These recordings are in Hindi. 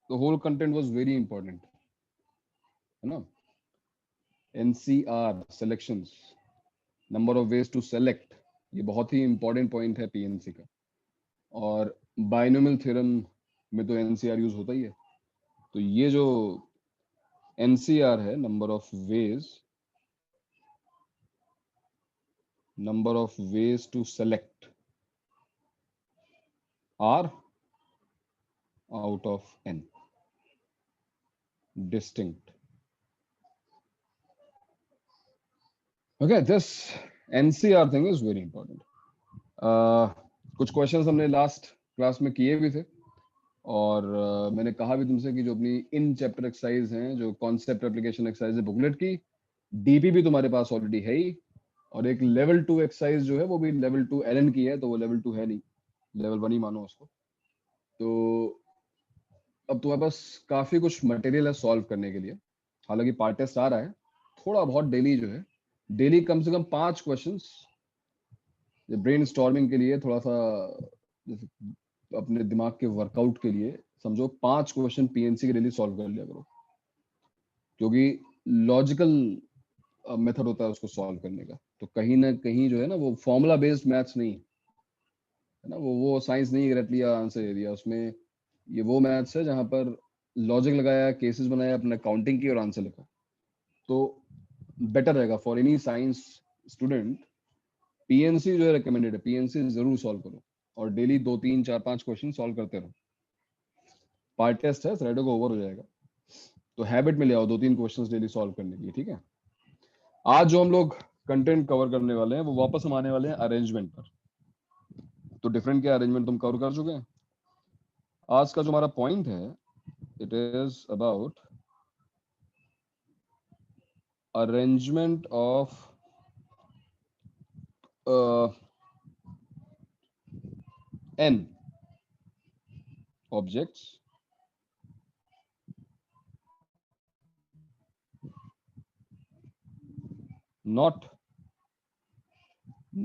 the whole content was very important, है ना. NCR selections, number of ways to select, ये बहुत ही important point है PNC का. और binomial theorem में तो NCR यूज होता ही है. तो ये जो NCR है, number of ways to select are out of n, distinct. Okay, this NCR thing is very important. कुछ क्वेश्चंस हमने लास्ट क्लास में किए भी थे, और मैंने कहा भी तुमसे कि जो अपनी इन चैप्टर एक्सरसाइज हैं, जो कॉन्सेप्ट एप्लीकेशन एक्सरसाइज है बुकलेट की, डीपी भी तुम्हारे पास ऑलरेडी है ही, और एक लेवल 2 एक्सरसाइज जो है वो भी लेवल 2 एलएन की है, तो वो लेवल 2 है नहीं, लेवल 1 ही मानो उसको. तो अब तुम्हारे पास काफी कुछ मटेरियल है सॉल्व करने के लिए. हालांकि पार्ट टेस्ट आ रहा है, थोड़ा बहुत डेली जो है, डेली कम से कम 5 क्वेश्चंस ब्रेन स्टॉर्मिंग के लिए, थोड़ा सा जैसे अपने दिमाग के वर्कआउट के लिए समझो, 5 क्वेश्चन पीएनसी के डेली सॉल्व कर लिया करो, क्योंकि लॉजिकल मेथड होता है उसको सॉल्व करने का. तो कहीं ना कहीं जो है ना, वो फॉर्मूला बेस्ड मैथ्स नहीं है ना, वो साइंस नहीं रट लिया आंसर दे दिया. उसमें ये वो मैथ्स है जहां पर लॉजिक लगाया, केसेस बनाया, अपना काउंटिंग की और आंसर लिखा. तो बेटर रहेगा for any science student. PNC जो है रिकमेंडेड है, पीएनसी जरूर सॉल्व करो, और डेली 2 3 4 5 क्वेश्चन सॉल्व करते रहो. पार्ट टेस्ट है, फ्राइडे को ओवर हो जाएगा, तो हैबिट में ले आओ 2 3 क्वेश्चंस डेली सॉल्व करने की. ठीक है. आज जो हम लोग कंटेंट कवर करने वाले हैं, वो वापस हम आने वाले हैं अरेंजमेंट पर. तो डिफरेंट के अरेंजमेंट तुम कवर कर चुके हैं. आज का जो हमारा पॉइंट है, it is about arrangement of n objects not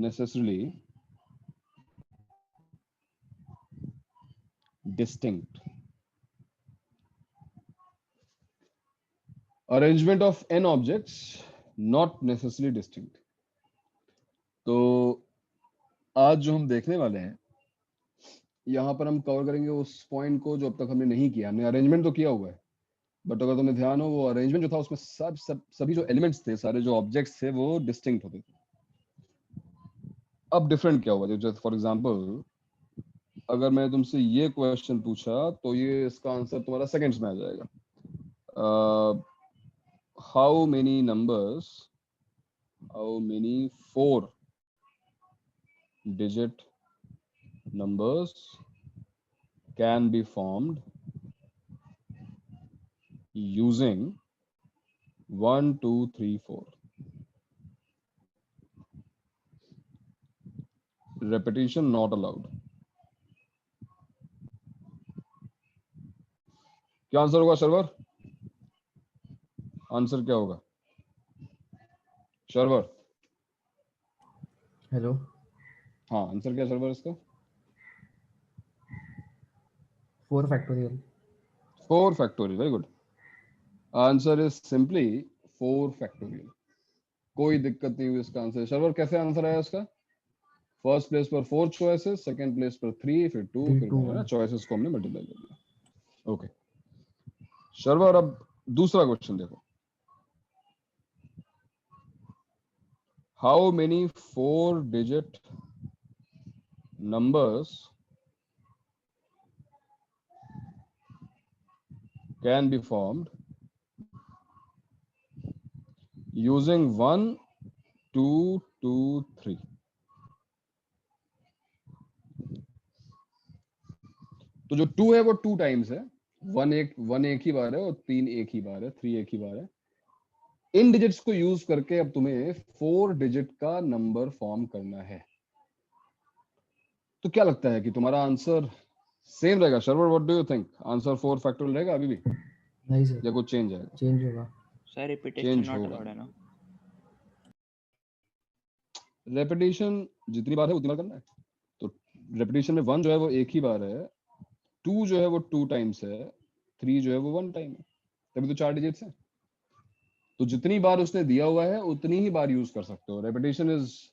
necessarily distinct. Arrangement of n objects not necessarily distinct. तो आज जो हम देखने वाले हैं, यहाँ पर हम कवर करेंगे उस पॉइंट को जो अब तक हमने नहीं किया. हमने अरेंजमेंट तो किया हुआ है, बट अगर तुम्हें ध्यान हो, वो अरेंजमेंट जो था उसमें सभी जो एलिमेंट्स थे, सारे जो ऑब्जेक्ट्स थे, वो डिस्टिंक्ट होते थे. अब डिफरेंट क्या हुआ, जैसे फॉर एग्जांपल अगर मैं तुमसे ये क्वेश्चन पूछा, तो ये इसका आंसर तुम्हारा सेकंड्स में आ जाएगा. How many 4 digit numbers can be formed using 1 2 3 4. Repetition not allowed. क्या आंसर होगा शर्वर? आंसर क्या होगा शर्वर? हेलो. हाँ, आंसर क्या शर्वर इसका? 4 factorial. 4 factorial. Very good. Answer is simply 4 factorial. कोई दिक्कत नहीं हुई इसका आंसर. शर्वर कैसे आंसर आया इसका? फर्स्ट प्लेस पर 4 चॉइसेस, सेकंड प्लेस पर 3, फिर 2, फिर 1. चॉइसेस को हमने मल्टीप्लाई कर दिया. ओके शर्वर, अब दूसरा क्वेश्चन देखो. How many 4 digit numbers can be formed using 1 2 2 3. तो जो 2 है वो 2 टाइम्स है, 1 एक ही बार है, और 3 एक ही बार है, 3 एक ही बार है. इन डिजिट्स को यूज करके अब तुम्हें 4 डिजिट का नंबर फॉर्म करना है. तो क्या लगता है कि तुम्हारा आंसर सेम रहेगा Sharvar? What do you think? Answer 4 factorial रहेगा अभी भी नहीं सर, या कुछ चेंज आएगा? चेंज होगा सर. रिपीटेशन नॉट अलाउड है ना? रेपिटेशन जितनी बार है उतनी बार करना है. तो रेपिटेशन में 1 जो है वो एक ही बार है, 2 जो है वो 2 टाइम्स है, 3 जो है वो 1 टाइम है, तभी तो 4 डिजिट्स है। तो जितनी बार उसने दिया हुआ है उतनी ही बार यूज कर सकते हो। Repetition is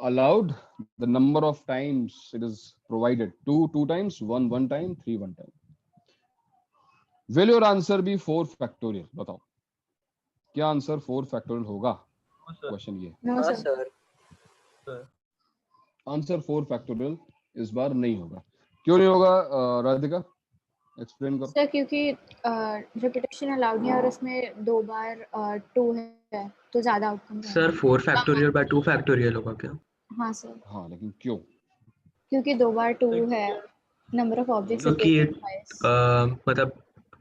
allowed the number of times it is provided, 2 times, 1 time, 3 1 time. Will your answer be 4 factorial? बताओ क्या आंसर 4 factorial होगा? क्वेश्चन ये नो सर। आंसर 4 factorial इस बार नहीं होगा। क्यों नहीं होगा राधिका, एक्सप्लेन करो। सर क्योंकि रिपीटेशन अलाउड नहीं है और उसमें 2 बार 2 है तो ज्यादा outcome sir 4 factorial by 2 factorial होगा क्या? हाँ सर, हाँ लेकिन क्यों? क्योंकि 2 बार 2 है, नंबर ऑफ ऑब्जेक्ट्स क्योंकि मतलब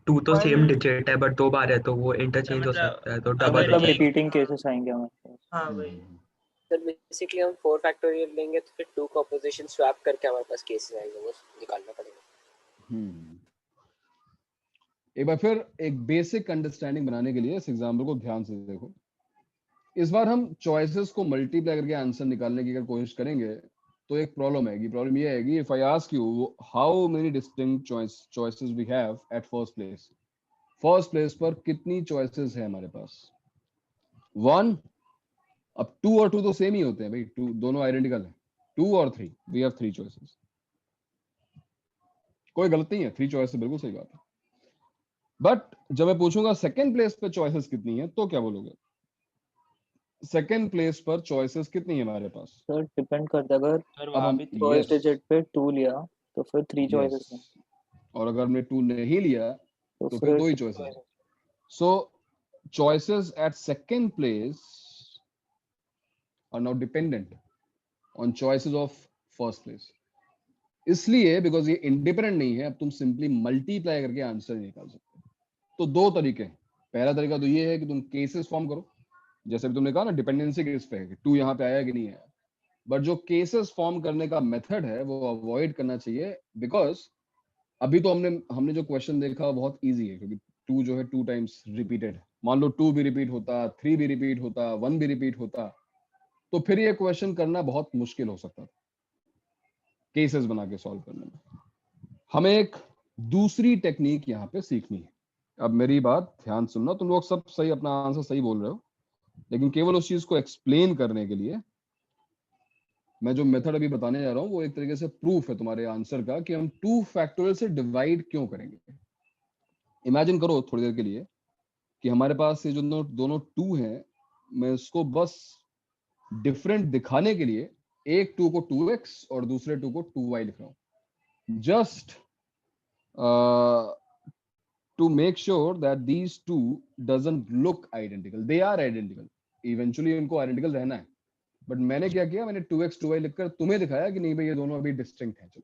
2 तो सेम डिजिट है बट 2 बार है तो वो इंटरचेंज हो सकता है, तो डबल मतलब रिपीटिंग केसेस आएंगे हमारे पास। हाँ भाई सर, बेसिकली हम 4 फैक्टोरियल लेंगे तो फिर 2 का ऑपोजिशन स्वैप करके हमारे पास केसेस आएंगे, वो निकालना पड़ेगा। एक बार फिर एक बेसिक अंडरस्टैंडिंग बनाने के लिए इस एग्जाम्पल को ध्यान से देखो। इस बार हम चॉइसेस को मल्टीप्लाई करके आंसर निकालने की अगर कोशिश करेंगे तो एक प्रॉब्लम आएगी। प्रॉब्लम ये आएगी, if I ask you how many distinct choices we have at first place, first place पर कितनी चॉइसेस है हमारे पास? 1। अब 2 और 2 तो सेम ही होते हैं भाई, 2 दोनों आइडेंटिकल है। 2 और 3, वी हैव 3 चॉइसेस, कोई गलत नहीं है, 3 चॉइसेस बिल्कुल सही बात है। बट जब मैं पूछूंगा सेकंड प्लेस पे चॉइसेस कितनी है तो क्या बोलोगे? सेकंड प्लेस पर चॉइसेस कितनी है हमारे पास? सर डिपेंड करता है, अगर अब हम फर्स्ट डिजिट पे 2 लिया तो फिर 3 चॉइसेस हैं, और अगर हमने 2 नहीं लिया तो फिर 2 ही चॉइसेस है। So choices at second place are now dependent on choices of first place, इसलिए बिकॉज ये इंडिपेंडेंट नहीं है। अब तुम सिंपली मल्टीप्लाई करके आंसर नहीं निकाल सकते। तो 2 तरीके हैं। पहला तरीका तो ये है कि तुम केसेस फॉर्म करो, जैसे भी तुमने कहा ना डिपेंडेंसी किस पे है, 2 यहाँ पे आया कि नहीं आया। बट जो केसेस फॉर्म करने का मेथड है वो अवॉइड करना चाहिए, बिकॉज अभी तो हमने जो क्वेश्चन देखा बहुत इजी है, क्योंकि 2 जो है 2 टाइम्स रिपीटेड है। मान लो 2 भी रिपीट होता, 3 भी रिपीट होता, 1 भी रिपीट होता, तो फिर ये क्वेश्चन करना बहुत मुश्किल हो सकता था केसेस बना के सॉल्व करने में। हमें एक दूसरी टेक्निक यहाँ पे सीखनी है। अब मेरी बात ध्यान सुनना, तुम लोग सब सही अपना आंसर सही बोल रहे हो, लेकिन केवल उस चीज को एक्सप्लेन करने के लिए मैं जो मेथड अभी बताने जा रहा हूँ वो एक तरीके से प्रूफ है तुम्हारे आंसर का कि हम 2 फैक्टोरियल से डिवाइड क्यों करेंगे। इमेजिन करो थोड़ी देर के लिए कि हमारे पास ये जो दोनों 2 हैं, मैं इसको बस डिफरेंट दिखाने के लिए एक 2 को 2x और दूसरे 2 को 2y लिख रहा हूँ, just to make sure that these two doesn't look identical. They are identical. Eventually इनको identical रहना है, बट मैंने क्या किया, मैंने 2x 2y लिखकर तुम्हें दिखाया कि नहीं भाई ये दोनों अभी डिस्टिंक्ट हैं। चलो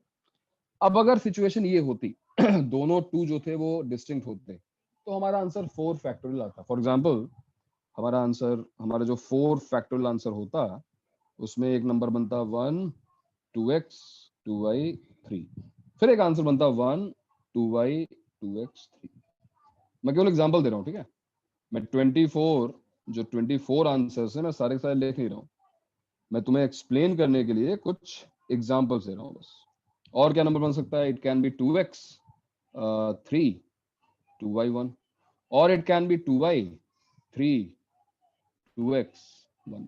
अब अगर सिचुएशन ये होती दोनों 2 जो थे वो डिस्टिंक्ट होते तो हमारा आंसर 4 फैक्टोरियल आता। फॉर एग्जांपल हमारा जो 4 फैक्टोरियल आंसर होता उसमें एक नंबर बनता 1 2x 2y 3, फिर एक आंसर बनता 1 2y 2x 3। मैं केवल एग्जांपल दे रहा हूँ, ठीक है? मैं 24 आंसर्स है मैं सारे के सारे लिख नहीं रहा हूँ, मैं तुम्हें एक्सप्लेन करने के लिए कुछ एग्जांपल्स दे रहा हूँ बस। और क्या नंबर बन सकता है? It can B 2x 3 2y 1, और it can B 2y 3 2x 1।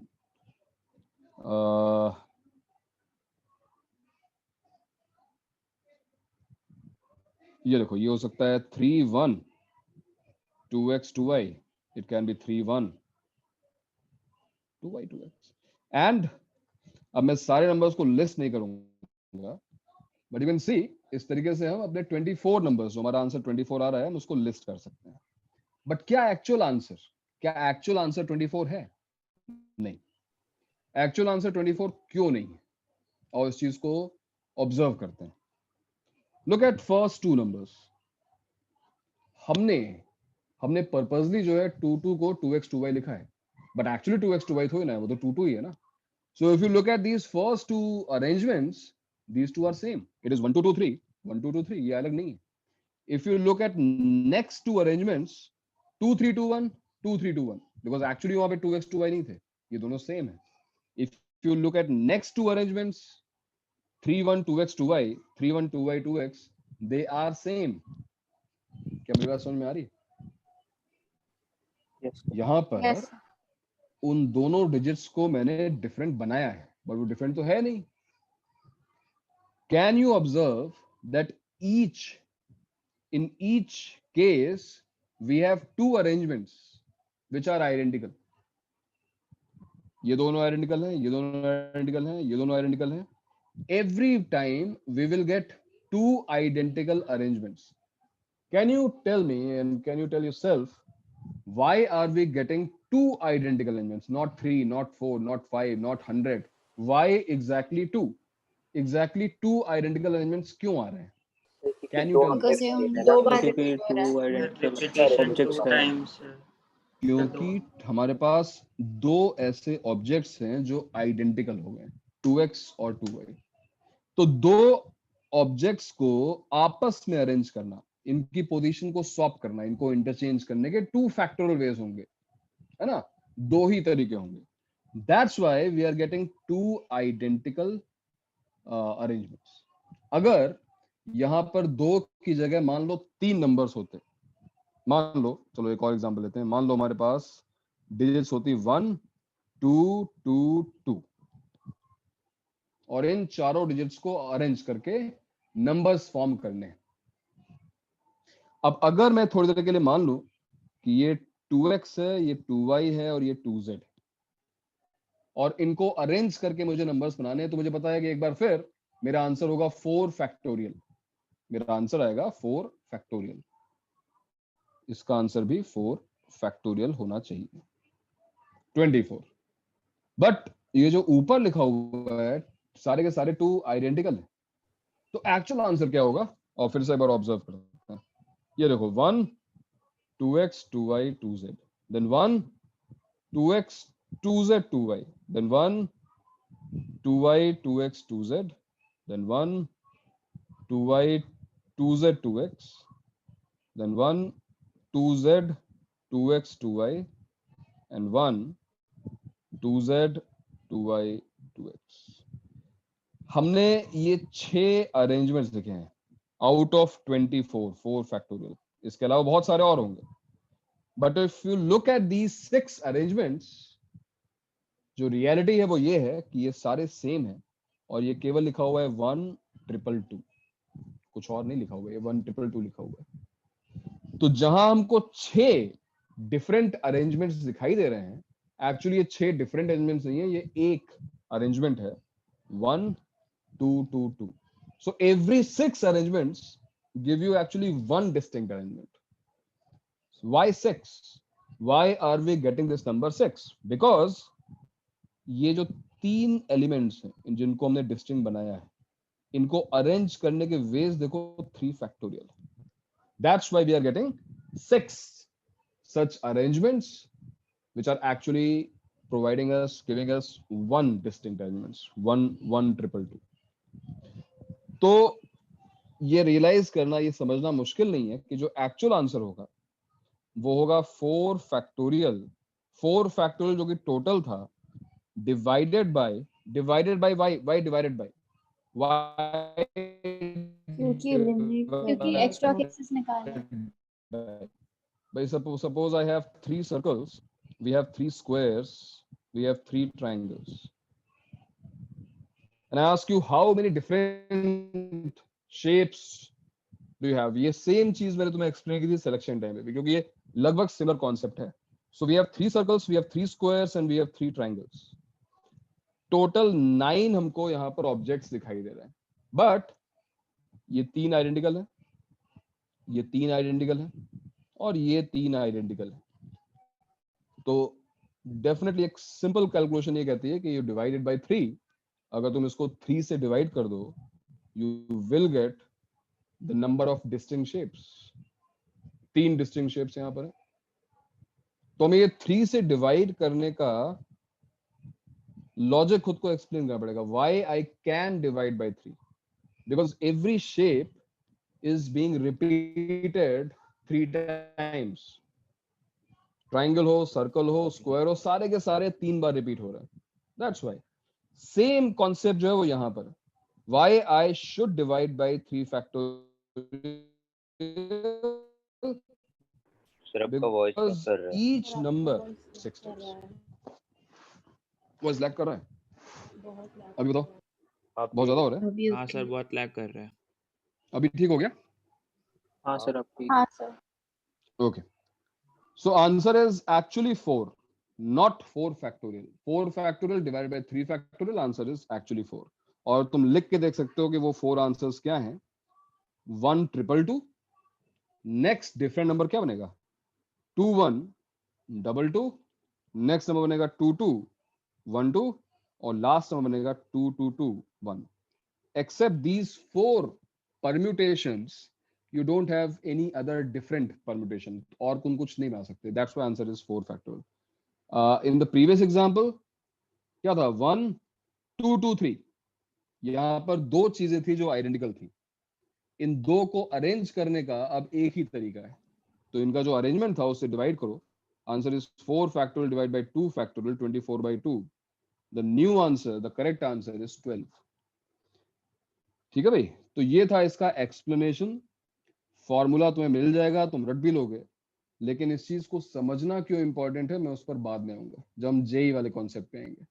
ये देखो, ये हो सकता है 3 1 2x 2y, it can be 3 1 2y 2x। And अब मैं सारे नंबर्स को लिस्ट नहीं करूंगा, बट यू कैन सी इस तरीके से हम अपने 24 नंबर्स, जो हमारा आंसर 24 आ रहा है, हम उसको लिस्ट कर सकते हैं। बट क्या एक्चुअल आंसर 24 है? नहीं। एक्चुअल आंसर 24 क्यों नहीं है? और इस चीज को ऑब्जर्व करते हैं। Look at first 2 numbers. हमने पर्पसली जो है 2 2 को 2x 2y लिखा है, बट एक्चुअली 2x 2y थोड़ी ना है, वो तो 2 2 ही है ना। So if you look at these first 2 arrangements, these 2 are same. It is 1 2 2 3 1 2 2 3, ये अलग नहीं है। If you look at next 2 arrangements, 2 3 2 1 2 3 2 1, because actually वहाँ पे 2x 2y नहीं थे, ये दोनों सेम है। If you look at next 2 arrangements, 3 1 2x 2y 3 1 2y 2x, they are same। क्या मेरी बात समझ में आ रही है? Yes. यहाँ पर Yes. उन दोनों डिजिट्स को मैंने डिफरेंट बनाया है, बट वो डिफरेंट तो है नहीं. Can you observe that in each case we have two arrangements which are identical. ये दोनों आइडेंटिकल हैं, ये दोनों आइडेंटिकल हैं, ये दोनों आइडेंटिकल हैं. Every time we will get two identical arrangements. Can you tell me and can you tell yourself why are we getting two identical arrangements, not 3, not 4, not 5, not 100? Why exactly two? Exactly two identical arrangements क्यों आ रहे हैं? Can you tell me? Because ये हम दो बार क्योंकि repeat हो रहा two है. identical repetition objects two है. times क्योंकि हमारे पास दो ऐसे ऑब्जेक्ट्स हैं जो आइडेंटिकल हो गए, 2x और 2y. तो दो ऑब्जेक्ट्स को आपस में अरेंज करना, इनकी पोजीशन को स्वैप करना, इनको इंटरचेंज करने के टू फैक्टोरियल वेज होंगे, है ना? दो ही तरीके होंगे. That's why we are getting two identical arrangements. अगर यहां पर दो की जगह मान लो 3 नंबर्स होते, मान लो, चलो एक और एग्जांपल लेते हैं. मान लो हमारे पास डिजिट्स होती 1 2 2 2 और इन चारों डिजिट्स को अरेंज करके नंबर्स फॉर्म करने. अब अगर मैं थोड़ी देर के लिए मान लूं कि ये 2x है, ये 2y है और ये 2z, और इनको अरेंज करके मुझे नंबर्स बनाने हैं, तो मुझे पता है कि एक बार फिर मेरा आंसर होगा 4 फैक्टोरियल. मेरा आंसर आएगा 4 फैक्टोरियल. इसका आंसर भी 4 फैक्टोरियल होना चाहिए, 24. बट ये जो ऊपर लिखा हुआ है सारे के सारे 2 आइडेंटिकल है, तो एक्चुअल आंसर क्या होगा? और फिर से एक बार ऑब्जर्व करते हैं. ये देखो 1 2x 2y 2z, then 1 2x 2z 2y, then 1 2y 2x 2z, then 1 2y 2z 2x, then 1 2z 2x 2y, and 1 2z 2y 2x. हमने ये 6 अरेंजमेंट्स लिखे हैं आउट ऑफ 24, 4 फैक्टोरियल. इसके अलावा बहुत सारे और होंगे, but if you look at these 6 arrangements, जो रियलिटी है वो ये है कि ये सारे सेम है, और ये केवल लिखा हुआ है 1 2 2, कुछ और नहीं लिखा हुआ है, 1 2 2 लिखा हुआ है. तो जहां हमको 6 डिफरेंट अरेंजमेंट्स दिखाई दे रहे हैं, एक्चुअली ये 6 डिफरेंट अरेंजमेंट्स नहीं है, ये एक अरेंजमेंट है 1 2 2 2. So every 6 arrangements give you actually one distinct arrangement. Why 6? Why are we getting this number 6? Because ये जो 3 एलिमेंट्स हैं जिनको हमने डिस्टिंक्ट बनाया है, इनको अरेंज करने के वेज देखो 3 factorial. That's why we are getting 6 such arrangements which are actually providing us, giving us one distinct elements, 1 1 2 2. तो ये रियलाइज करना, ये समझना मुश्किल नहीं है कि जो एक्चुअल आंसर होगा वो होगा 4 फैक्टोरियल. 4 फैक्टोरियल जो कि टोटल था, divided by y divided by y, क्योंकि एक्स्ट्रा केसेस निकालने. भाई suppose I have 3 circles, we have 3 squares, we have 3 triangles, and I ask you how many different shapes do you have. ये सेम चीज मैंने तुम्हें एक्सप्लेन की थी सिलेक्शन टाइम पे, क्योंकि ये लगभग सिमिलर कॉन्सेप्ट है. So we have 3 circles, we have 3 squares and we have 3 triangles. Total 9 हमको यहाँ पर ऑब्जेक्ट्स दिखाई दे रहे हैं, बट ये 3 आइडेंटिकल है, ये 3 आइडेंटिकल है और ये 3 आइडेंटिकल है. तो डेफिनेटली एक सिंपल कैलकुलेशन ये कहती है कि यू डिवाइडेड बाय 3, अगर तुम इसको 3 से डिवाइड कर दो, you will get the number of distinct shapes. 3 distinct shapes यहाँ पर है. तो हमें ये 3 से डिवाइड करने का लॉजिक खुद को एक्सप्लेन करना पड़ेगा. Why I can divide by 3? Because every shape is being repeated 3 times. Triangle हो, सर्कल हो, स्क्वायर हो, सारे के सारे 3 बार रिपीट हो रहे हैं. That's why सेम कॉन्सेप्ट जो है वो यहाँ पर. Why I should divide by 3 factorial? Sir आपका वॉइस लैग because कर रहा है। each number 6 times voice lag कर रहा है। अभी बताओ, आप बहुत ज्यादा हो रहा है? अभी हाँ सर बहुत लैग कर रहा है। अभी ठीक हो गया? हाँ सर आपकी हाँ sir Okay. So answer is actually 4, not 4 factorial. 4 factorial divided by 3 factorial, answer is actually 4. और तुम लिख के देख सकते हो कि वो 4 आंसर्स क्या हैं। 1,222, नेक्स्ट डिफरेंट नंबर क्या बनेगा? 2122, नेक्स्ट नंबर बनेगा 2212 और लास्ट नंबर बनेगा 2221. Except these 4 permutations, you don't have any other different permutation. और कुछ नहीं बना सकते. That's why answer is 4 factorial. In the previous example, क्या था? 1 2 2 3. यहाँ पर दो चीजें थी जो आइडेंटिकल थी। इन दो को अरेंज करने का अब एक ही तरीका है, तो इनका जो अरेंजमेंट था उससे डिवाइड करो। Answer is 4 factorial divided by 2 factorial, 24 by 2. The new answer, the correct answer is 12. ठीक है भाई, तो ये था इसका एक्सप्लेनेशन। फॉर्मूला तुम्हें मिल जाएगा, तुम रट भी लोगे, लेकिन इस चीज को समझना क्यों इंपॉर्टेंट है मैं उस पर बाद में आऊंगा जब हम जेई वाले कॉन्सेप्ट पे आएंगे।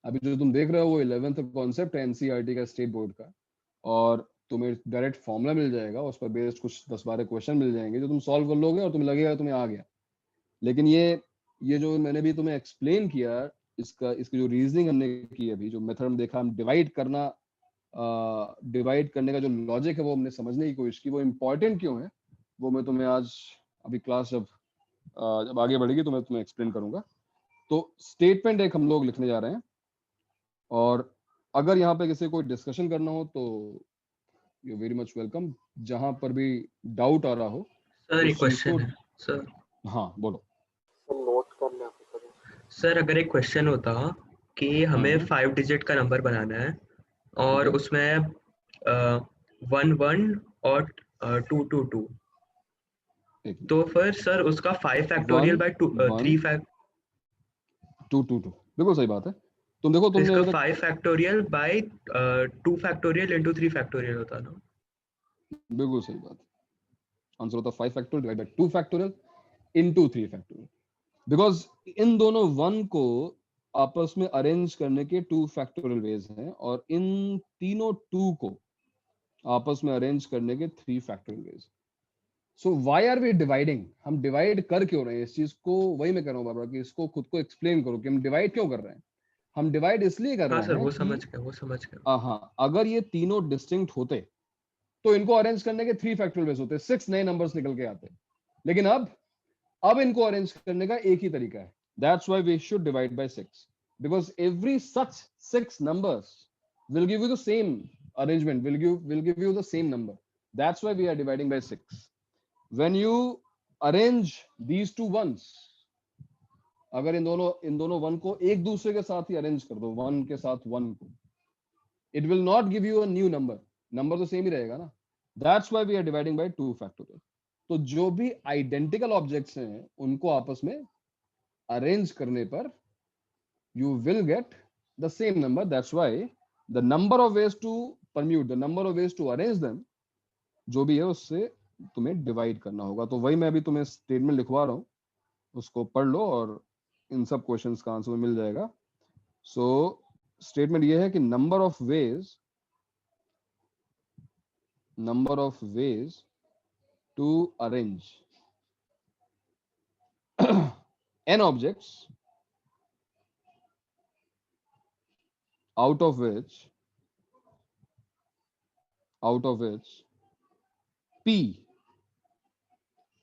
अभी जो तुम देख रहे हो वो 11th कॉन्सेप्ट है एनसीईआरटी का, स्टेट बोर्ड का, और तुम्हें डायरेक्ट फॉर्मूला मिल जाएगा, उस पर बेस्ड कुछ 10-12 क्वेश्चन मिल जाएंगे जो तुम सॉल्व कर लोगे और तुम्हें लगेगा तुम्हें आ गया। लेकिन ये जो मैंने भी तुम्हें एक्सप्लेन किया, इसकी जो रीजनिंग हमने की, अभी जो मेथड हम देखा, हम डिवाइड करने का जो लॉजिक है वो हमने समझने की कोशिश की। वो इम्पोर्टेंट क्यों है वो मैं तुम्हें आज अभी क्लास जब आगे बढ़ेगी तो मैं तुम्हें एक्सप्लेन करूंगा। तो स्टेटमेंट एक हम लोग लिखने जा रहे हैं, और अगर यहाँ पे किसी कोई डिस्कशन करना हो तो यू वेरी मच वेलकम। जहां पर भी डाउट आ रहा हो सर एक उस चीज क्वेश्चन को, है सर। हाँ बोलो। नोट करना पड़ेगा। सर अगर एक क्वेश्चन होता कि हमें 5 डिजिट का नंबर बनाना है और ठीक है। उसमें 1 1 और 2 2 2, एक मिनट। तो फिर सर उसका 5 फैक्टोरियल बाय 3 फैक्ट 2 2 2 बिल्कुल सही बात है। तुम देखो तो तुमने इसका अभी तक 5 factorial by 2 factorial into 3 factorial होता ना। बिल्कुल सही बात। आंसर होता 5 factorial divide by 2 factorial into 3 factorial, because in दोनों 1 को आपस में अरेंज करने के 2 फैक्टोरियल वेज हैं और इन तीनों 2 को आपस में अरेंज करने के 3 factorial ways. So why are we dividing? हम डिवाइड कर क्यों रहे हैं इस चीज को? वही मैं कह रहा हूँ बाबा कि इसको खुद को एक्सप्लेन करो कि हम डिवाइड क्यों कर रहे हैं। हम डिवाइड इसलिए कर हाँ रहे सर हैं वो कि समझ गया। हाँ, अगर ये तीनों डिस्टिंक्ट होते तो इनको अरेंज करने के 3 फैक्टोरियल वेज होते, 6 नए नंबर्स निकल के आते। लेकिन अब इनको अरेंज करने का एक ही तरीका है। That's why we should divide by 6, because every such 6 numbers will give you the same arrangement, will give you the same number. That's why we are dividing by 6. When you arrange these two ones, अगर इन दोनों 1 को एक दूसरे के साथ ही अरेंज कर दो, 1 के साथ 1 को, it will not give you a new number. Number तो सेम ही रहेगा ना। That's why we are dividing by 2 factorial. तो जो भी आइडेंटिकल ऑब्जेक्ट्स हैं उनको आपस में अरेंज करने पर you will get the same number. That's why the number of ways to permute, the number of ways to arrange them, जो भी है उससे तुम्हें डिवाइड करना होगा। तो वही मैं अभी तुम्हें स्टेटमेंट लिखवा रहा हूँ, उसको पढ़ लो और इन सब क्वेश्चंस का आंसर मिल जाएगा। सो स्टेटमेंट ये है कि number of ways to arrange n objects out of which p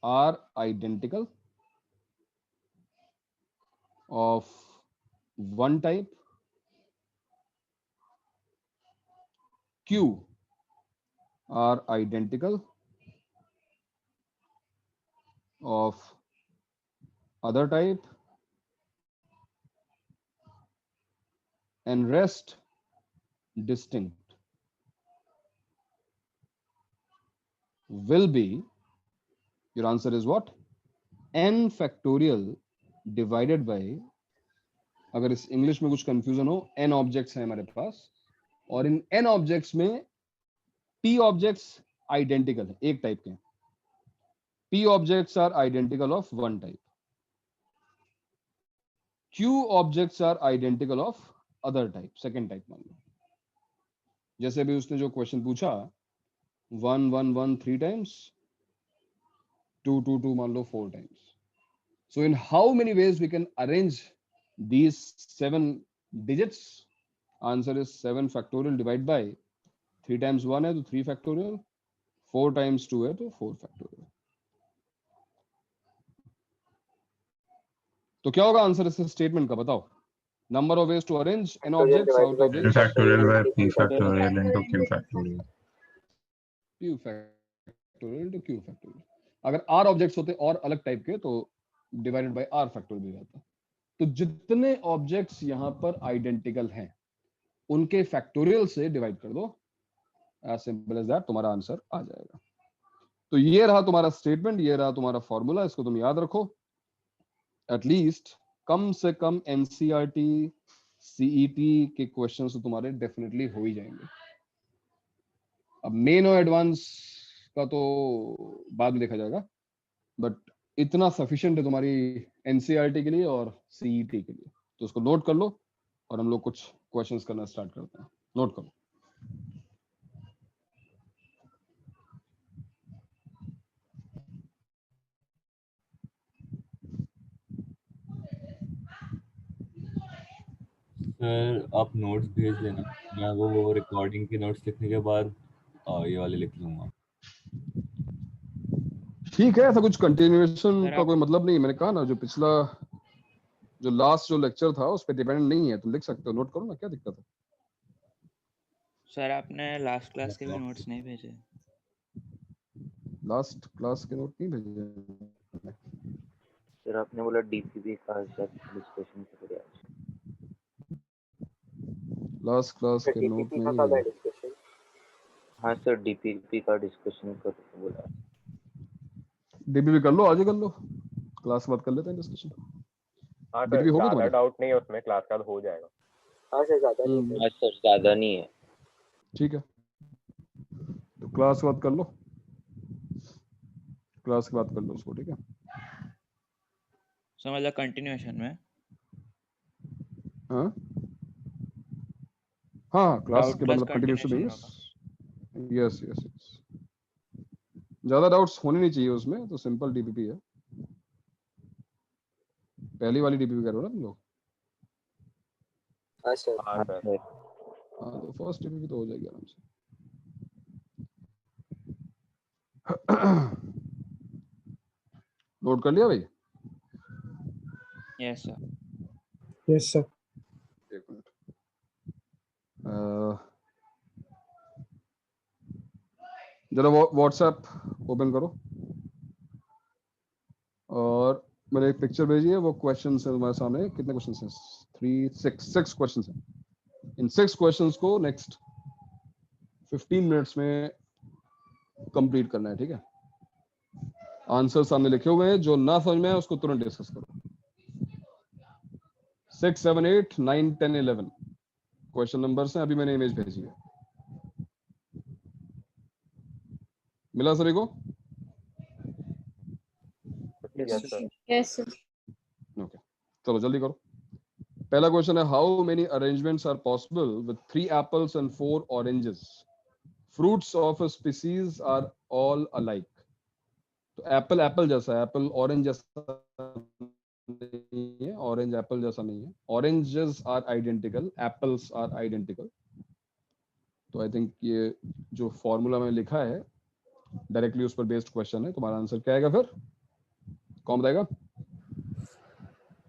are identical of one type, q are identical of other type, and rest distinct, will be, your answer is what? n factorial divided by, अगर इस इंग्लिश में कुछ कंफ्यूजन हो, n ऑब्जेक्ट्स हैं हमारे पास और इन n ऑब्जेक्ट्स में p ऑब्जेक्ट्स आइडेंटिकल है, एक टाइप के हैं, P objects are identical of one type. Q objects are identical of other type, second type मान लो. जैसे भी उसने जो क्वेश्चन पूछा 1 1 1 3 times, 2 2 2 मान लो 4 times. So in how many ways we can arrange these 7 digits? Answer is 7 factorial divided by 3 times 1 है तो 3 factorial, 4 times 2 है तो 4 factorial. तो क्या होगा आंसर इस स्टेटमेंट का बताओ. Number of ways to arrange n objects out of n which factorial by p factorial into q factorial. p factorial into q factorial. अगर r ऑब्जेक्ट्स होते और अलग टाइप के तो डिवाइडेड बाय r फैक्टोरियल भी रहता. तो जितने ऑब्जेक्ट्स यहाँ पर आइडेंटिकल हैं उनके फैक्टोरियल से डिवाइड कर दो. एज सिंपल एज दैट, तुम्हारा आंसर आ जाएगा. तो ये रहा तुम्हारा स्टेटमेंट, ये रहा तुम्हारा फॉर्मूला. इसको तुम याद रखो. एटलीस्ट कम से कम एनसीईआरटी सीईटी के क्वेश्चंस तो तुम्हारे डेफिनेटली हो ही जाएंगे. अब मेन और एडवांस का तो बाद में देखा जाएगा, बट इतना सफिशिएंट है तुम्हारी एनसीईआरटी के लिए और सीईटी के लिए. तो उसको नोट कर लो और हम लोग कुछ क्वेश्चंस करना स्टार्ट करते हैं. नोट करो. सर आप नोट्स भेज देना, मैं वो रिकॉर्डिंग की नोट्स लिखने के बाद ये वाले लिख लूंगा. ठीक है, ऐसा कुछ कंटिन्यूएशन का कोई मतलब नहीं. मैंने कहा ना, जो पिछला जो लास्ट जो लेक्चर था उस पर डिपेंड नहीं है. तुम लिख सकते हो, नोट करो ना, क्या दिक्कत है. सर आपने लास्ट क्लास के भी नोट्स नहीं भेजे. लास्ट क्लास के नोट नहीं भेजे सर. आपने बोला डीपीपी का डिस्कशन करें आज. लास्ट क्लास के नोट में डिस्कशन. हाँ सर, डीपीपी का डिस्कशन करो बोला. डीपीपी कर लो, आज ही कर लो. क्लास के बाद कर लेते हैं डिस्कशन. हाँ सर, ज्यादा डाउट नहीं है उसमें, क्लास का हो जाएगा. हाँ सर, ज्यादा नहीं है. हाँ सर, ज्यादा नहीं है. ठीक है, तो क्लास के बाद कर लो. क्लास के बाद कर लो उसको. ठीक है, सो मतलब कंटिन्यूएशन में. हाँ हाँ, क्लास के मतलब कंटिन्यूएशन में. Yes yes yes. ज्यादा डाउट्स होने नहीं चाहिए उसमें. तो सिंपल डीपीपी है. पहली वाली डीपीपी कर रहे हो ना तुम लोग. हाँ सर. हाँ सर. हाँ, तो फर्स्ट डीपीपी तो हो जाएगी आराम से. नोट कर लिया भाई. Yes sir. Yes sir. एक मिनट. जरा व्हाट्सएप ओपन करो और मैंने एक पिक्चर भेजी है. वो क्वेश्चन है तुम्हारे सामने. कितने क्वेश्चन हैं? 6 क्वेश्चन हैं. इन 6 क्वेश्चंस को नेक्स्ट 15 मिनट्स में कंप्लीट करना है. ठीक है, आंसर सामने लिखे हुए हैं. जो ना समझ में है उसको तुरंत डिस्कस करो. 6 7 8 9 10 11 क्वेश्चन नंबर्स हैं. अभी मैंने इमेज भेजी है. मिला सभी को? Yes sir. Yes sir. Okay, चलो जल्दी करो. पहला क्वेश्चन है, how many arrangements are possible with 3 apples and 4 oranges? Fruits of a species are all alike. तो एप्पल एप्पल जैसा है, एप्पल ऑरेंज जैसा नहीं है, ऑरेंज एप्पल जैसा नहीं है. Oranges are identical, apples are identical. तो आई थिंक ये जो फॉर्मूला में लिखा है डायरेक्टली उस पर बेस्ड क्वेश्चन है. तुम्हारा आंसर क्या आएगा फिर? कौन बताएगा?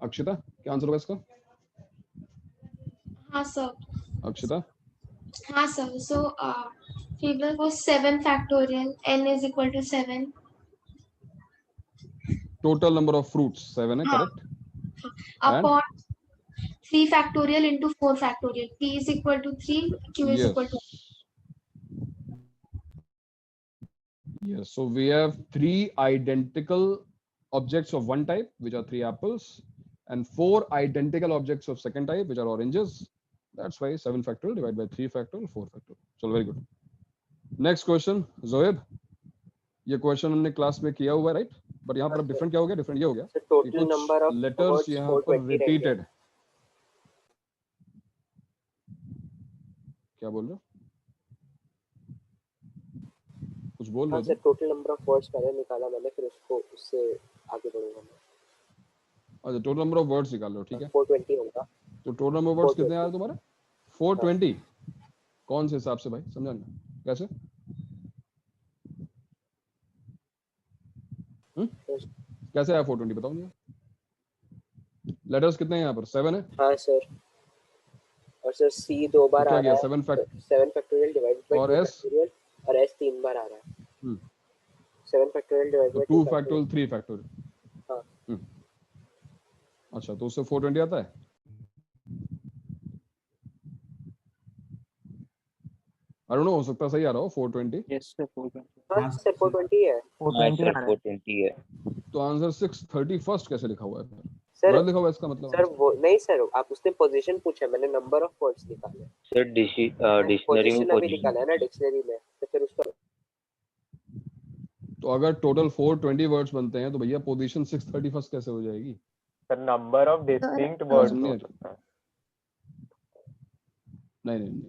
अक्षिता, क्या आंसर होगा इसका? हाँ सर. अक्षिता. हाँ sir. So figure was 7 factorial. N is equal to 7. Total number of fruits 7 है. Correct. Upon 3 factorial into 4 factorial. P is equal to 3. Q is equal to. Yes, so we have 3 identical objects of one type, which are 3 apples, and 4 identical objects of second type, which are oranges. That's why 7 factorial divided by 3 factorial, 4 factorial. So very good. Next question, Zoeb. ये क्वेश्चन हमने क्लास में किया हुआ है, राइट? बट यहाँ पर डिफरेंट क्या हो गया? डिफरेंट ये हो गया So कि total कुछ number of लेटर्स words यहाँ पर 420 रहेंगे। रिपीटेड। क्या बोल रहे हो? कुछ बोल रहे हाँ हो सर, तुम? टोटल नंबर ऑफ वर्ड्स पहले निकाला मैंने, फिर उसको उससे आगे बढ़ूंगा मैं। अच्छा, टोटल नंबर ऑफ वर्ड्स निकाल लो, ठीक है? 420 होगा। तो टोटल नंबर ऑफ वर्ड्स कितने आ 420। रहे तुम्हारे? 420। कौन से हिसाब से भाई, समझा नहीं कैसे? कैसे आया 420 बताओ मुझे। लेटर्स कितने हैं यहाँ पर? 7 है। हाँ सर, और सर सी 2 बार तो क्या आ किया? रहा है, 7 फैक्टोरियल डिवाइडेड बाय और 2 S? फैक्टोरियल, और S 3 बार आ रहा है। 7 फैक्टोरियल डिवाइडेड तो बाय 2 फैक्टोरियल 3 फैक्टोरियल। हाँ। अच्छा, तो उससे 420 आता है। I don't know, हो सकता है सही आ रहा हो 420। Yes sir 420। हाँ सर 420 है। 420 आ रहा है। 420 है। तो आंसर 631 कैसे लिखा हुआ है? सर गलत लिखा हुआ है इसका मतलब। सर वो नहीं सर, आप उसने पोजीशन पूछा, मैंने नंबर ऑफ वर्ड्स निकाले। सर डिक्शनरी में पोजीशन अभी पोजीशन निकाला है ना डिक्शनरी में, तो फिर उसका तो अगर टोटल 420 वर्ड्स बनते हैं तो भैया पोजीशन 631 कैसे हो जाएगी? Sir number of distinct words हो सकता है। नहीं नहीं नहीं,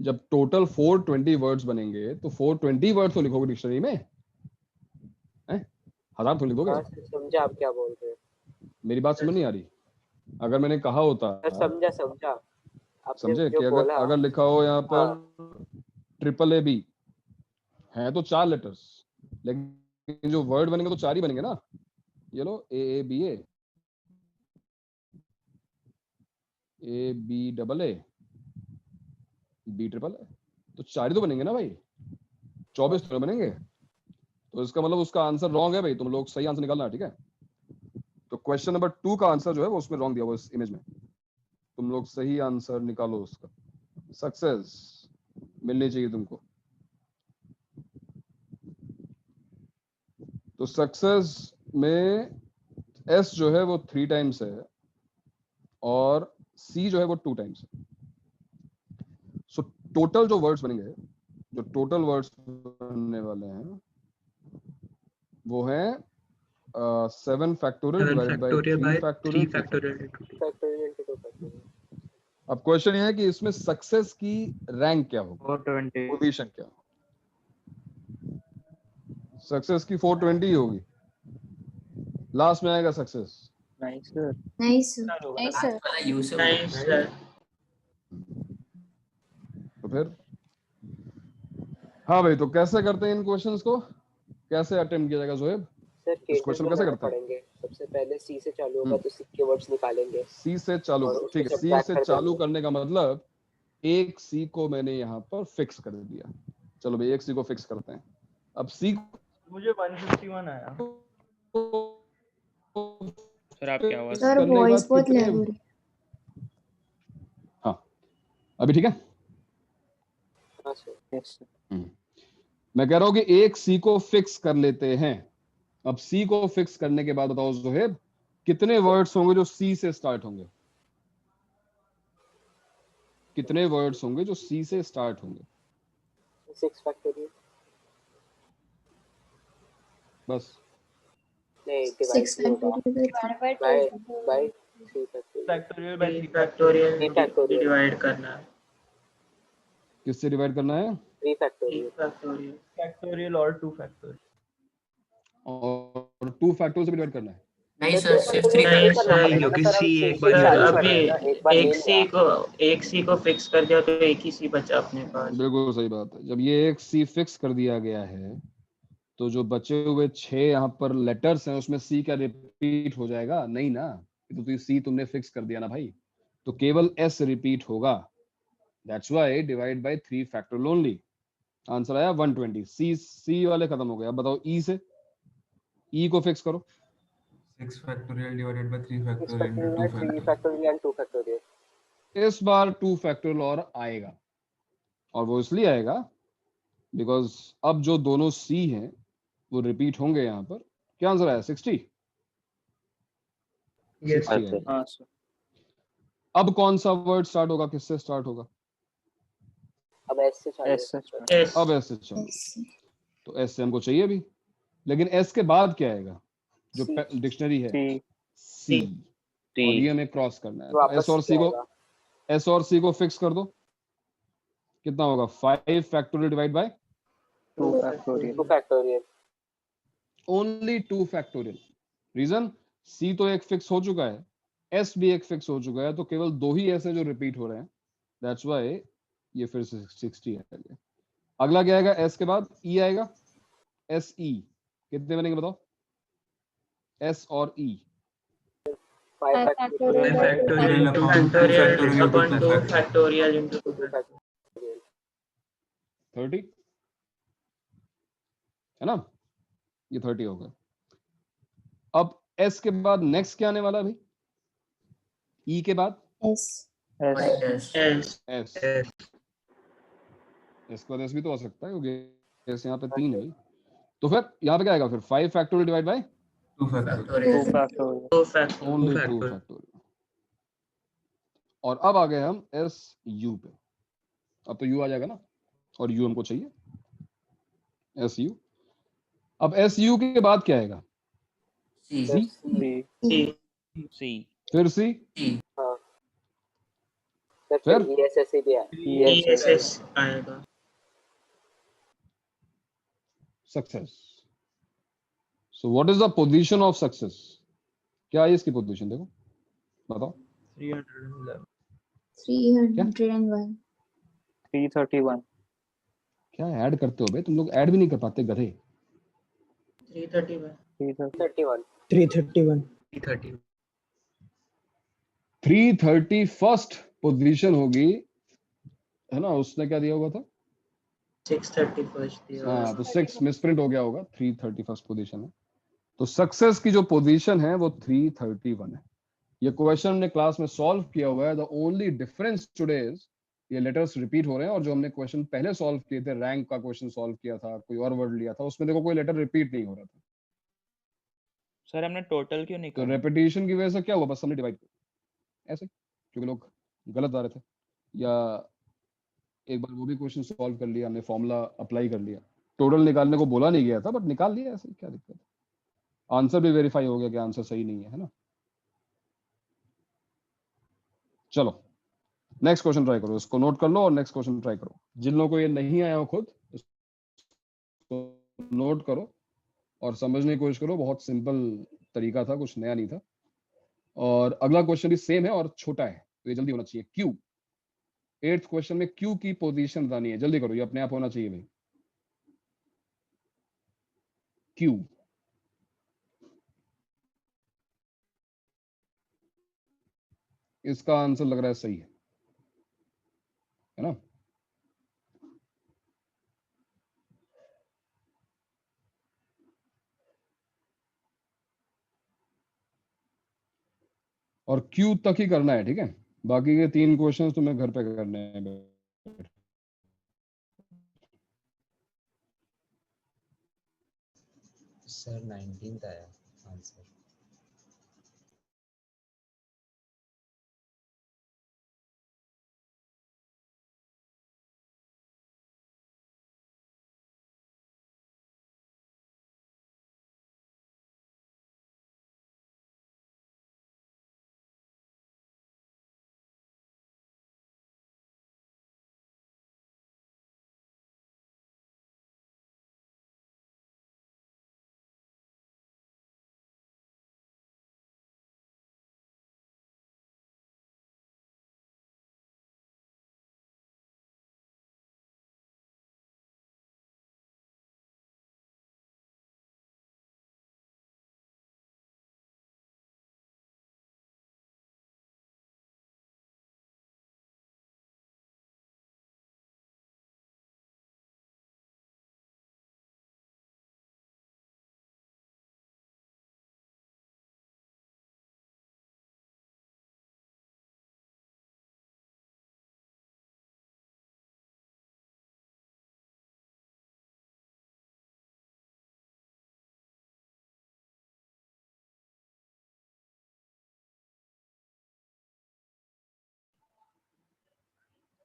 जब टोटल 420 वर्ड्स बनेंगे तो 420 वर्ड्स तो लिखोगे डिक्शनरी में, हैं? 1000 तो लिखोगे। हाँ सर, समझा आप क्या बोल रहे हैं। मेरी बात समझ नहीं आ रही? अगर मैंने कहा होता, समझा आपने समझे जो कि बोला। अगर लिखा हो यहाँ पर ट्रिपल ए बी है तो 4 लेटर्स, लेकिन जो वर्ड बनेंगे तो 4 ही बनेंगे ना। ये लो A B A B double A B triple A, तो 4 ही तो बनेंगे ना भाई, 24 तो बनेंगे। तो इसका मतलब उसका आंसर रॉन्ग है भाई, तुम लोग सही आंसर निकालना, ठीक है? तो क्वेश्चन नंबर 2 का आंसर जो है वो उसमें रॉन्ग दिया हुआ इस इमेज में, तुम लोग सही आंसर निकालो उसका। सक्सेस मिलनी चाहिए तुमको। तो सक्सेस में एस जो है वो 3 टाइम्स है और सी जो है वो 2 टाइम्स है। सो टोटल जो वर्ड्स बनेंगे, जो टोटल वर्ड्स बनने वाले हैं वो है 7 फैक्टोरियल डिवाइडेड बाय 3 फैक्टोरियल। अब क्वेश्चन ये है कि इसमें सक्सेस की रैंक क्या होगी, 420 पोजीशन क्या? सक्सेस की 420 होगी, लास्ट में आएगा success. Nice sir. Nice sir. तो फिर हाँ भाई, तो कैसे करते हैं इन क्वेश्चंस को, कैसे अटेम्प्ट किया जाएगा जोहेब? सर इस क्वेश्चन कैसे करते हैं? पढ़ेंगे। सबसे पहले सी से चालू होगा तो सी के वर्ड्स निकालेंगे। सी से चालू, ठीक है। सी से चालू करने का मतलब एक सी को मैंने यहाँ पर फिक्स कर दिया। चलो भाई एक सी को फिक्स करते हैं। अब सी मुझे 151 आया। सर आपकी आवाज सर वॉइस बहुत लैग हो रही है। हाँ अभी ठीक है? हाँ सर। Yes sir. मैं कह रहा हूँ कि एक सी को फिक्स कर लेते हैं। अब सी को फिक्स करने के बाद बताओ जोहेब, कितने वर्ड्स होंगे जो सी से स्टार्ट होंगे? कितने वर्ड्स होंगे जो सी से स्टार्ट होंगे? 6 फैक्टोरियल। बस नहीं, 6 factorial by 3 factorial by 3 factorial divide करना है। किससे डिवाइड करना है? 3 फैक्टोरियल। फैक्टोरियल और 2 फैक्टोरियल और 2 फैक्टोरियल से डिवाइड करना है। नहीं सर, सिर्फ 3 फैक्टोरियल, क्योंकि सी एक बार अभी एक सी को फिक्स कर दिया तो एक ही सी बचा अपने पास। बिल्कुल सही बात है। जब ये एक सी फिक्स कर दिया गया है तो जो बचे हुए 6 यहाँ पर लेटर्स हैं उसमें सी का रिपीट हो जाएगा? नहीं ना, तो सी तुमने फिक्स कर दिया ना भाई, तो केवल एस रिपीट होगा। That's why divide by 3 factorial only. Answer आया 120। सी वाले खत्म हो गए। अब बताओ ई से, ई को फिक्स करो। 6 factorial divided by 3 3 factorial and 2 factorial. इस बार 2 फैक्टोरियल और आएगा, और वो इसलिए आएगा बिकॉज अब जो दोनों सी हैं वो रिपीट होंगे यहाँ पर। क्या आंसर आया? 60? Yes 60 sir. हां सर। अब कौन सा वर्ड स्टार्ट होगा, किससे स्टार्ट होगा? अब एस से चालू। अब एस से चालू, तो एस से हमको चाहिए भी, लेकिन एस के बाद क्या आएगा जो डिक्शनरी है? सी। और ये हमें क्रॉस करना है, तो एस और सी को फिक्स कर दो। कितना होगा? 5 factorial divide by 2 factorial. Only 2 factorial. Reason, see तो एक फिक्स हो चुका है, एस भी एक फिक्स हो चुका है, तो केवल 2 ही ऐसे जो रिपीट हो रहे हैं, दैट्स व्हाई ये फिर से 60 है। अगला क्या आएगा? एस के बाद ई आएगा। एस ई कितने बनेंगे बताओ? एस और ई 5 factorial by 2 factorial upon 2 factorial into 2 30 है ना, ये 30 हो गया। अब एस के बाद नेक्स्ट क्या आने वाला है भाई? ई के बाद S एस एस। एस के बाद एस भी तो आ सकता है क्योंकि एस यहाँ पे 3 है भाई। तो फिर यहाँ पे क्या आएगा? फिर 5 factorial divide by 2 factorial. Only 2 factorial. और अब आ गए हम एस यू पे। अब तो यू आ जाएगा ना, और यू हमको चाहिए, एस यू। अब एस यू के बाद क्या आएगा? सी। फिर सी, फिर ESS आएगा। Success. So what is the position of success? क्या है इसकी पोजीशन? देखो बताओ। 311 301 331 क्या ऐड करते हो बे तुम लोग? ऐड भी नहीं कर पाते गधे। 331 331 330 फर्स्ट पोजीशन होगी, है ना? उसने क्या दिया हुआ था? 631 हाँ, तो 6 मिसप्रिंट हो गया होगा। 330 फर्स्ट पोजीशन है, तो सक्सेस की जो पोजीशन है वो 331 है। ये क्वेश्चन हमने क्लास में सॉल्व किया हुआ है। The only difference today is ये लेटर्स रिपीट हो रहे हैं, और जो हमने क्वेश्चन पहले सॉल्व किए थे, रैंक का क्वेश्चन सॉल्व किया था, कोई और वर्ड लिया था, उसमें देखो कोई लेटर रिपीट नहीं हो रहा था। सर हमने टोटल क्यों तो निकाला? रेपिटेशन की वजह से क्या हुआ? बस हमने डिवाइड किया ऐसे, क्योंकि लोग गलत आ रहे थे, या एक बार वो भी क्वेश्चन सॉल्व कर लिया हमने, फॉर्मूला अप्लाई कर लिया। टोटल निकालने को बोला नहीं गया था, बट निकाल लिया ऐसे, क्या दिक्कत है? आंसर भी वेरीफाई हो गया कि आंसर सही नहीं है ना। चलो नेक्स्ट क्वेश्चन ट्राई करो, इसको नोट कर लो और नेक्स्ट क्वेश्चन ट्राई करो। जिन लोगों को ये नहीं आया हो खुद इसको नोट करो और समझने की कोशिश करो। बहुत सिंपल तरीका था, कुछ नया नहीं था। और अगला क्वेश्चन भी सेम है और छोटा है, तो ये जल्दी होना चाहिए। क्यू, 8th क्वेश्चन में क्यू की पोजीशन बतानी है, जल्दी करो, ये अपने आप होना चाहिए भाई। क्यू, इसका आंसर लग रहा है सही है ना? और क्यू तक ही करना है, ठीक है? बाकी के 3 क्वेश्चंस तुम्हें घर पे करने हैं। सर 19th आया answer.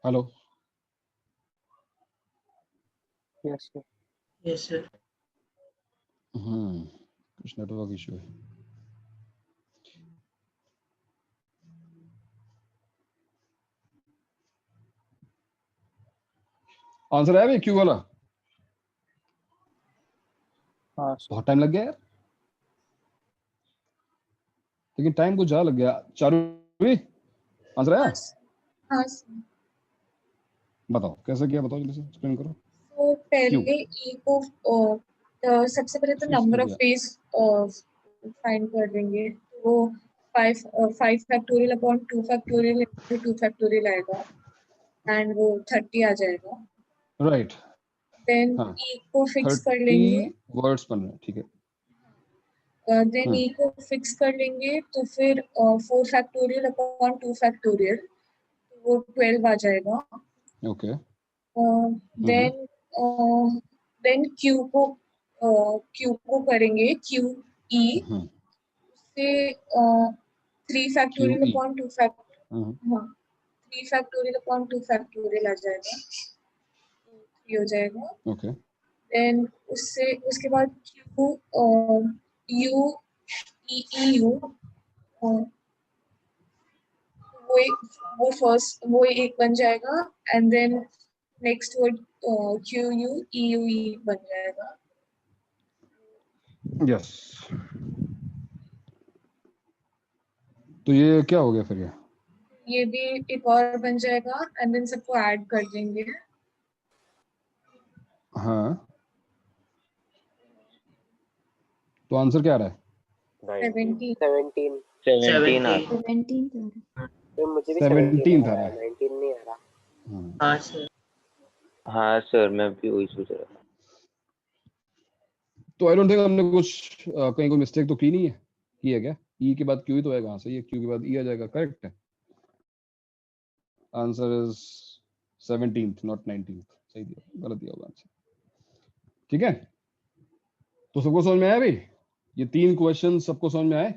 Hello, yes sir. Yes sir. कुछ नेटवर्क इशू है। आंसर आया भाई क्यू वाला? हाँ बहुत टाइम लग गया यार, लेकिन टाइम कुछ ज्यादा लग गया। चारू भी आंसर आया? हाँ बताओ कैसे किया, बताओ जल्दी से एक्सप्लेन करो। तो पहले ई को सबसे पहले तो नंबर ऑफ वेज फाइंड कर देंगे। वो 5 फैक्टोरियल अपॉन 2 फैक्टोरियल 2 फैक्टोरियल आएगा एंड वो 30 आ जाएगा। राइट। देन हाँ, ई को फिक्स कर लेंगे। 30 वर्ड्स बन रहे हैं, ठीक है। देन ई को फिक्स कर लेंगे तो फिर 4 फैक्टोरियल अपॉन 2 फैक्टोरियल, वो 12 आ जाएगा। ओके। देन क्यू को करेंगे क्यू ई से 3 फैक्टोरियल QE अपॉन 2 हाँ 3 फैक्टोरियल अपॉन 2 फैक्टोरियल आ जाएगा, 3 हो जाएगा। ओके। देन उसके बाद क्यू यू ई यू वो एक बन जाएगा and then next word Q U E बन जाएगा। यस। तो ये क्या हो गया फिर? ये भी एक और बन जाएगा एंड देन सबको ऐड कर देंगे। हाँ, तो आंसर क्या आ रहा है? 17 तो मुझे भी 17 आ था। रहा है, 19 नहीं आ रहा। हाँ सर। हाँ सर, मैं भी वही सोच रहा था। तो आई डोंट थिंक हमने कुछ कहीं कोई मिस्टेक तो की नहीं है। की है क्या? ई के बाद क्यू ही तो आएगा। हाँ सही है, क्यू के बाद ई आ जाएगा। करेक्ट है। Answer is 17th not 19th। सही दिया, गलत दिया होगा आंसर। ठीक है, तो सबको समझ में आया भाई? ये 3 क्वेश्चन सबको समझ में आए?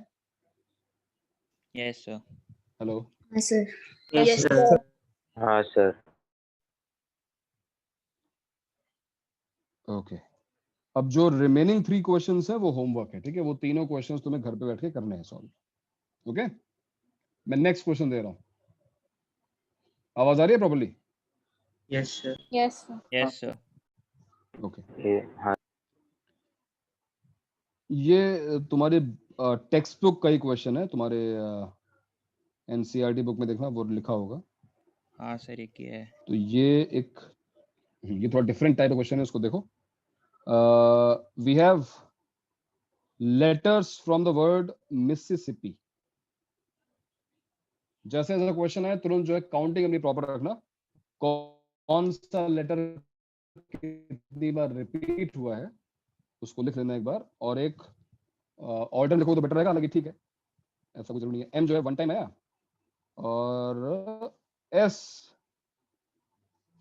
Yes sir. Hello. Yes sir. हाँ सर। ओके, अब जो रिमेनिंग 3 क्वेश्चंस है वो होमवर्क है। ठीक है, वो तीनों क्वेश्चंस तुम्हें घर पे बैठ के करने हैं सॉल्व। ओके, मैं नेक्स्ट क्वेश्चन दे रहा हूं। आवाज आ रही है properly? Yes sir. Yes yes sir. Okay. हाँ ये तुम्हारे टेक्स्ट बुक का ही क्वेश्चन है। तुम्हारे एनसीईआरटी बुक में देखना, वो लिखा होगा। हाँ सर, एक ही है। तो ये थोड़ा डिफरेंट टाइप का क्वेश्चन है, उसको देखो। We have letters from the word Mississippi. जैसे जैसा क्वेश्चन है तुरंत जो है काउंटिंग अपनी प्रॉपर रखना। कौन सा लेटर कितनी बार रिपीट हुआ है उसको लिख लेना एक बार, और एक ऑर्डर लिखो तो बेटर रहेगा। हालांकि ठीक है, ऐसा कुछ जरूरी नहीं है। एम जो है 1 टाइम आया, और एस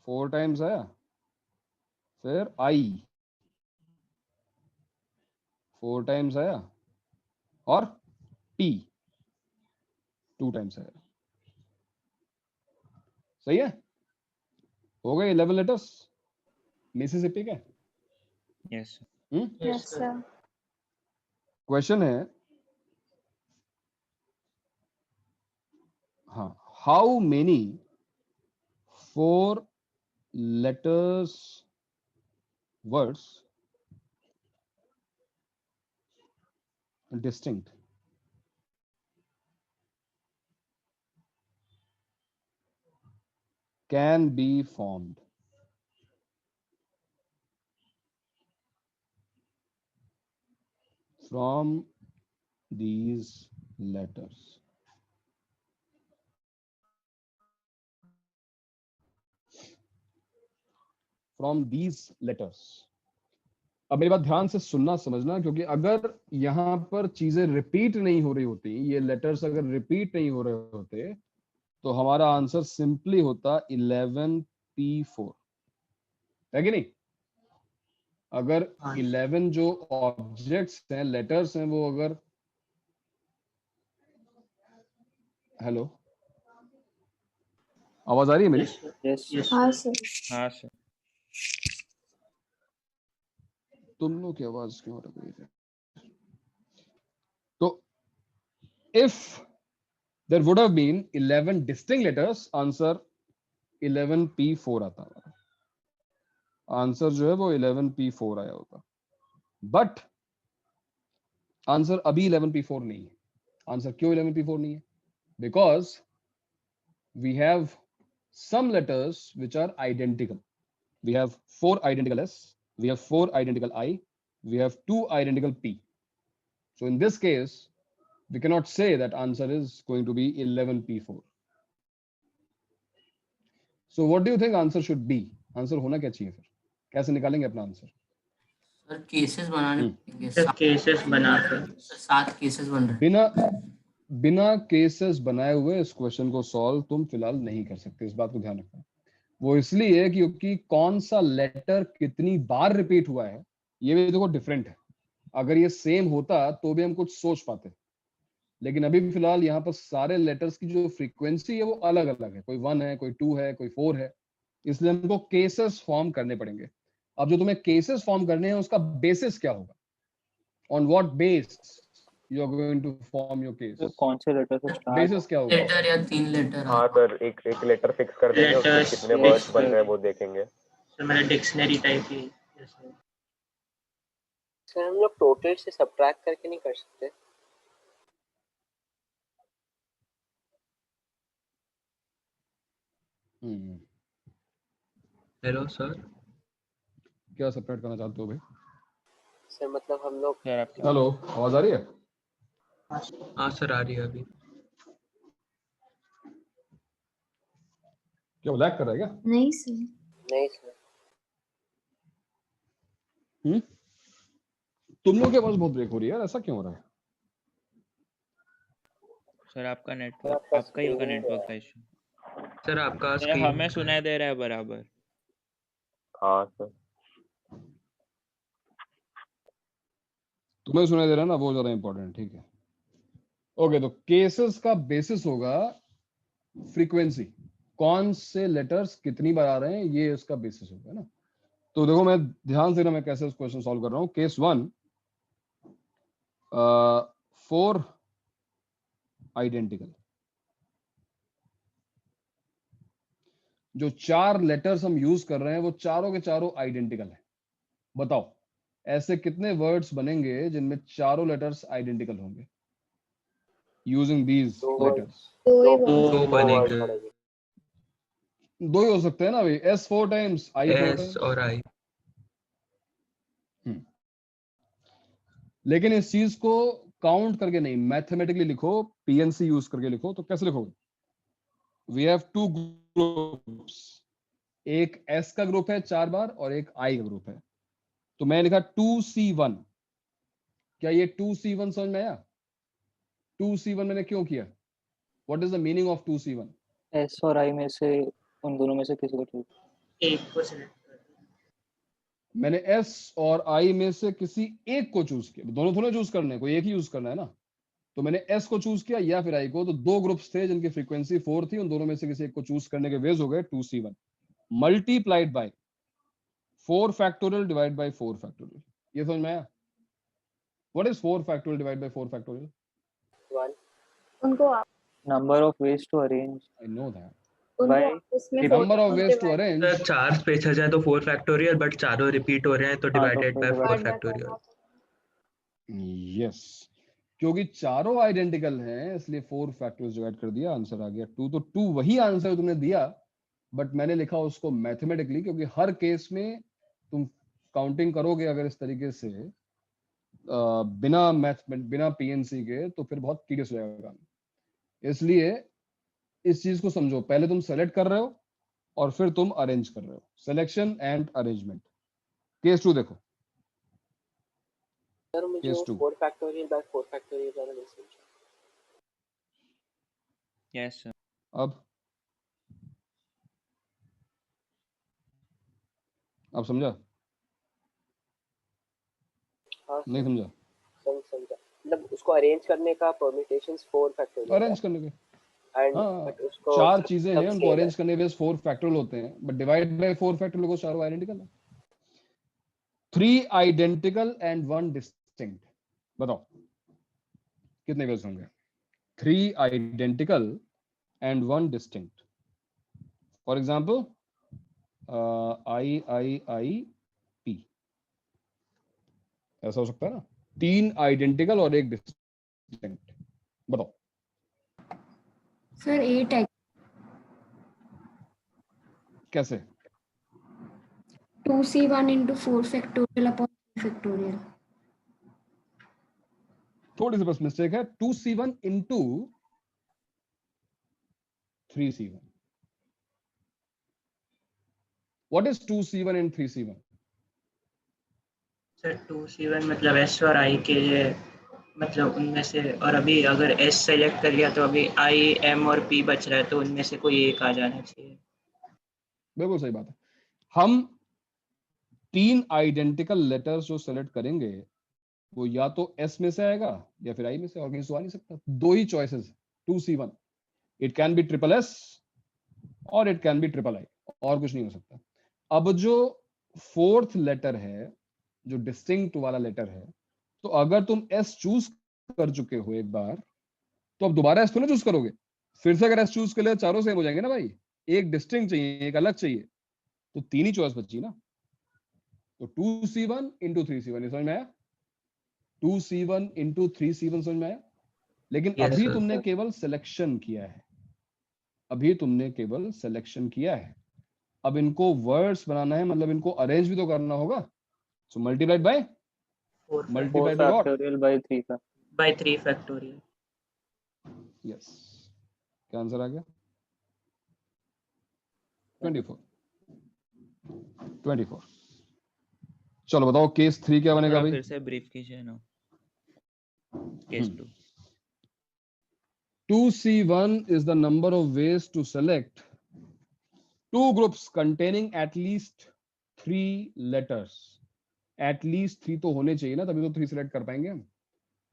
4 टाइम्स आया, फिर आई 4 टाइम्स आया, और टी 2 टाइम्स आया। सही है, हो गए 11 लेटर्स मिसिसिपी के। Yes yes sir. क्वेश्चन है, हाँ, how many 4 letters words distinct can be formed from these letters? From these letters. अब मेरी बात ध्यान से सुनना समझना, क्योंकि अगर यहाँ पर चीजें रिपीट नहीं हो रही होती, ये लेटर्स अगर रिपीट नहीं हो रहे होते, तो हमारा आंसर सिंपली होता 11P4, है कि नहीं? अगर 11 जो ऑब्जेक्ट्स हैं, लेटर्स हैं, वो अगर, हेलो, आवाज आ रही है मेरी? हाँ सर। हाँ सर। तुम लोग की आवाज क्यों आ रही है? तो if there would have been 11 distinct letters, answer 11p4 आता है। आंसर जो है वो 11p4 आया होता, बट आंसर अभी 11p4 नहीं है। आंसर क्यों 11p4 नहीं है? Because we have some letters which are identical. We have 4 identical S, we have 4 identical I, we have 2 identical P. So in this case, we cannot say that answer is going to be 11p4. So what do you think answer should be? Answer होना क्या चाहिए फिर? कैसे निकालेंगे अपना आंसर? सर केसेस बनाने पड़ेंगे। सर केसेस बनाकर 7 केसेस बन रहे हैं। बिना केसेस बनाए हुए इस क्वेश्चन को सॉल्व तुम फिलहाल नहीं कर सकते, इस बात को ध्यान रखना। वो इसलिए क्योंकि कौन सा लेटर कितनी बार रिपीट हुआ है ये भी देखो डिफरेंट है। अगर ये सेम होता तो भी हम कुछ सोच पाते, लेकिन अभी भी फिलहाल यहाँ पर सारे लेटर्स की जो फ्रीक्वेंसी है वो अलग अलग है। कोई 1 है, कोई 2 है, कोई 4 है, इसलिए हमको केसेस फॉर्म करने पड़ेंगे। अब जो तुम्हें केसेस फॉर्म करने हैं उसका बेसिस क्या होगा? On what base you are going to form your case? तो कौन से लेटर से स्टार्ट? बेसिस क्या होगा? लेटर या 3 लेटर। हाँ सर, एक लेटर फिक्स कर देंगे, उसमें कितने वर्ड्स बन रहे हैं वो देखेंगे। सर मैंने डिक्शनरी टाइप की जैसे। सर हम लोग टोटल से सबट्रैक्ट करके नहीं कर सकते? हेलो सर, क्या सबट्रैक्ट करना चाहते हो भाई? सर मतलब हम लोग हेलो, आवाज आ रही है? हाँ सर आ रही है अभी। क्या लैग कर रहा है क्या? नहीं सर। नहीं सर। तुम लोग की आवाज बहुत ब्रेक हो रही है यार, ऐसा क्यों हो रहा है? सर आपका नेटवर्क, आपका ही होगा नेटवर्क का इशू। सर आपका सर हमें सुनाई दे रहा है बराबर। हाँ सर, तुम्हें सुनाई दे रहा है ना, वो ज्यादा इंपॉर्टेंट। ठीक है, ओके। तो केसेस का बेसिस होगा फ्रीक्वेंसी, कौन से लेटर्स कितनी बार आ रहे हैं, ये उसका बेसिस होगा ना। तो देखो मैं ध्यान से ना, मैं कैसे क्वेश्चन सॉल्व कर रहा हूँ। Case 1, 4 identical. जो 4 लेटर्स हम यूज कर रहे हैं वो चारों के चारों आइडेंटिकल है। बताओ ऐसे कितने वर्ड्स बनेंगे जिनमें चारों लेटर्स आइडेंटिकल होंगे यूजिंग दीज लेटर्स? 2 बनेंगे। 2 ही हो सकते हैं ना भाई, S 4 times, I 4 S times. और आई। लेकिन इस चीज को काउंट करके नहीं, मैथमेटिकली लिखो, PNC यूज करके लिखो। तो कैसे लिखोगे? वी हैव 2 ग्रुप्स, एक S का ग्रुप है 4 बार और एक I का ग्रुप है। तो मैं लिखा 2C1। क्या ये 2C1 समझ में आया? 2C1 मैंने क्यों किया? What is the meaning of 2C1? S और आई में से उन दोनों में से किसी को चूज। एक को सिलेक्ट कर। मैंने S और I में से किसी एक को चूज किया, दोनों थोड़े चूज करने हैं, कोई एक ही यूज करना है ना। तो मैंने S को चूज किया या फिर I को। तो 2 ग्रुप्स थे जिनकी फ्रीक्वेंसी 4 थी, उन दोनों में से किसी एक को चूज करने के वेज हो गए 2C1 multiplied by 4 factorial divide by 4 factorial. ये समझ में आया? What is 4 factorial divide by 4 factorial? 1 उनको number of ways to arrange. I know that. उसमें number of ways to arrange. Sir 4 space आ जाए तो 4 फैक्टोरियल, बट चारों रिपीट हो रहे हैं तो डिवाइडेड बाय 4 फैक्टोरियल। यस, क्योंकि चारों आइडेंटिकल हैं इसलिए 4 फैक्टोरियल डिवाइड कर दिया, आंसर आ गया 2। तो 2 वही आंसर तुमने दिया, बट मैंने लिखा उसको मैथमेटिकली, क्योंकि हर केस में तुम काउंटिंग करोगे अगर इस तरीके से बिना PNC के, तो फिर बहुत टीडियस हो जाएगा काम। इसलिए इस चीज को समझो, पहले तुम सेलेक्ट कर रहे हो और फिर तुम अरेंज कर रहे हो। Selection and arrangement. केस 2 देखो। सर मुझे Case 2. 4 फैक्टोरियल बाय 4 फैक्टोरियल वाला नहीं समझा। Yes sir. अब समझा? हाँ नहीं समझा? समझा। मतलब उसको अरेंज करने का परम्यूटेशंस 4 फैक्टोरियल अरेंज करने के एंड हाँ, बट उसको 4 चीजें हैं, उनको अरेंज करने के 4 फैक्टोरियल होते हैं, बट डिवाइड बाय 4 फैक्टोरियल को चारों आइडेंटिकल है। 3 आइडेंटिकल एंड 1 डिस्टिंक्ट, बताओ कितने वेज होंगे? 3 identical and 1 distinct. For example I P, ऐसा हो सकता है ना? 3 आइडेंटिकल और 1 डिस्टिंक्ट, बताओ। सर 8 है। कैसे? 2C1 into 4 factorial upon 3 factorial। थोड़ी सी बस मिस्टेक है। 2C1 into 3C1। What is 2C1 and 3C1? Sir 2C1 मतलब S और I के मतलब उनमें से, और अभी अगर S सेलेक्ट कर लिया तो अभी I, M और P बच रहा है, तो उनमें से कोई एक आ जाना चाहिए। बिल्कुल सही बात है। हम 3 आइडेंटिकल लेटर्स जो सेलेक्ट करेंगे वो या तो S में से आएगा या फिर I में से, और कहीं से आ नहीं सकता। 2 ही choices 2C1। It can be triple S और it can be triple I, और कुछ नहीं हो सकता। अब जो 4th लेटर है, जो डिस्टिंक्ट वाला लेटर है, तो अगर तुम S चूज कर चुके हो एक बार, तो अब दोबारा S तो ना चूज करोगे। फिर से अगर S चूज कर ले, चारों सेम हो जाएंगे ना भाई। एक डिस्टिंक्ट चाहिए, एक अलग चाहिए, तो 3 ही चॉइस बची ना। तो 2C1 into 3C1, समझ में आया? 2C1 into 3C1 समझ में आया? लेकिन Yes, अभी sir. तुमने केवल सिलेक्शन किया है, अभी तुमने केवल सिलेक्शन किया है। अब इनको वर्ड्स बनाना है, मतलब इनको अरेंज भी तो करना होगा। सो मल्टीप्लाइड बाय 4 factorial by 3 का by 3 factorial। यस, क्या आंसर आ गया? 24। चलो बताओ केस 3 क्या बनेगा भाई? फिर से ब्रीफ कीजिए ना। Case 2। 2C1 is the number of ways to select 2 groups containing at least 3 letters। at least 3 तो होने चाहिए ना, तभी तो 3 सिलेक्ट कर पाएंगे हम।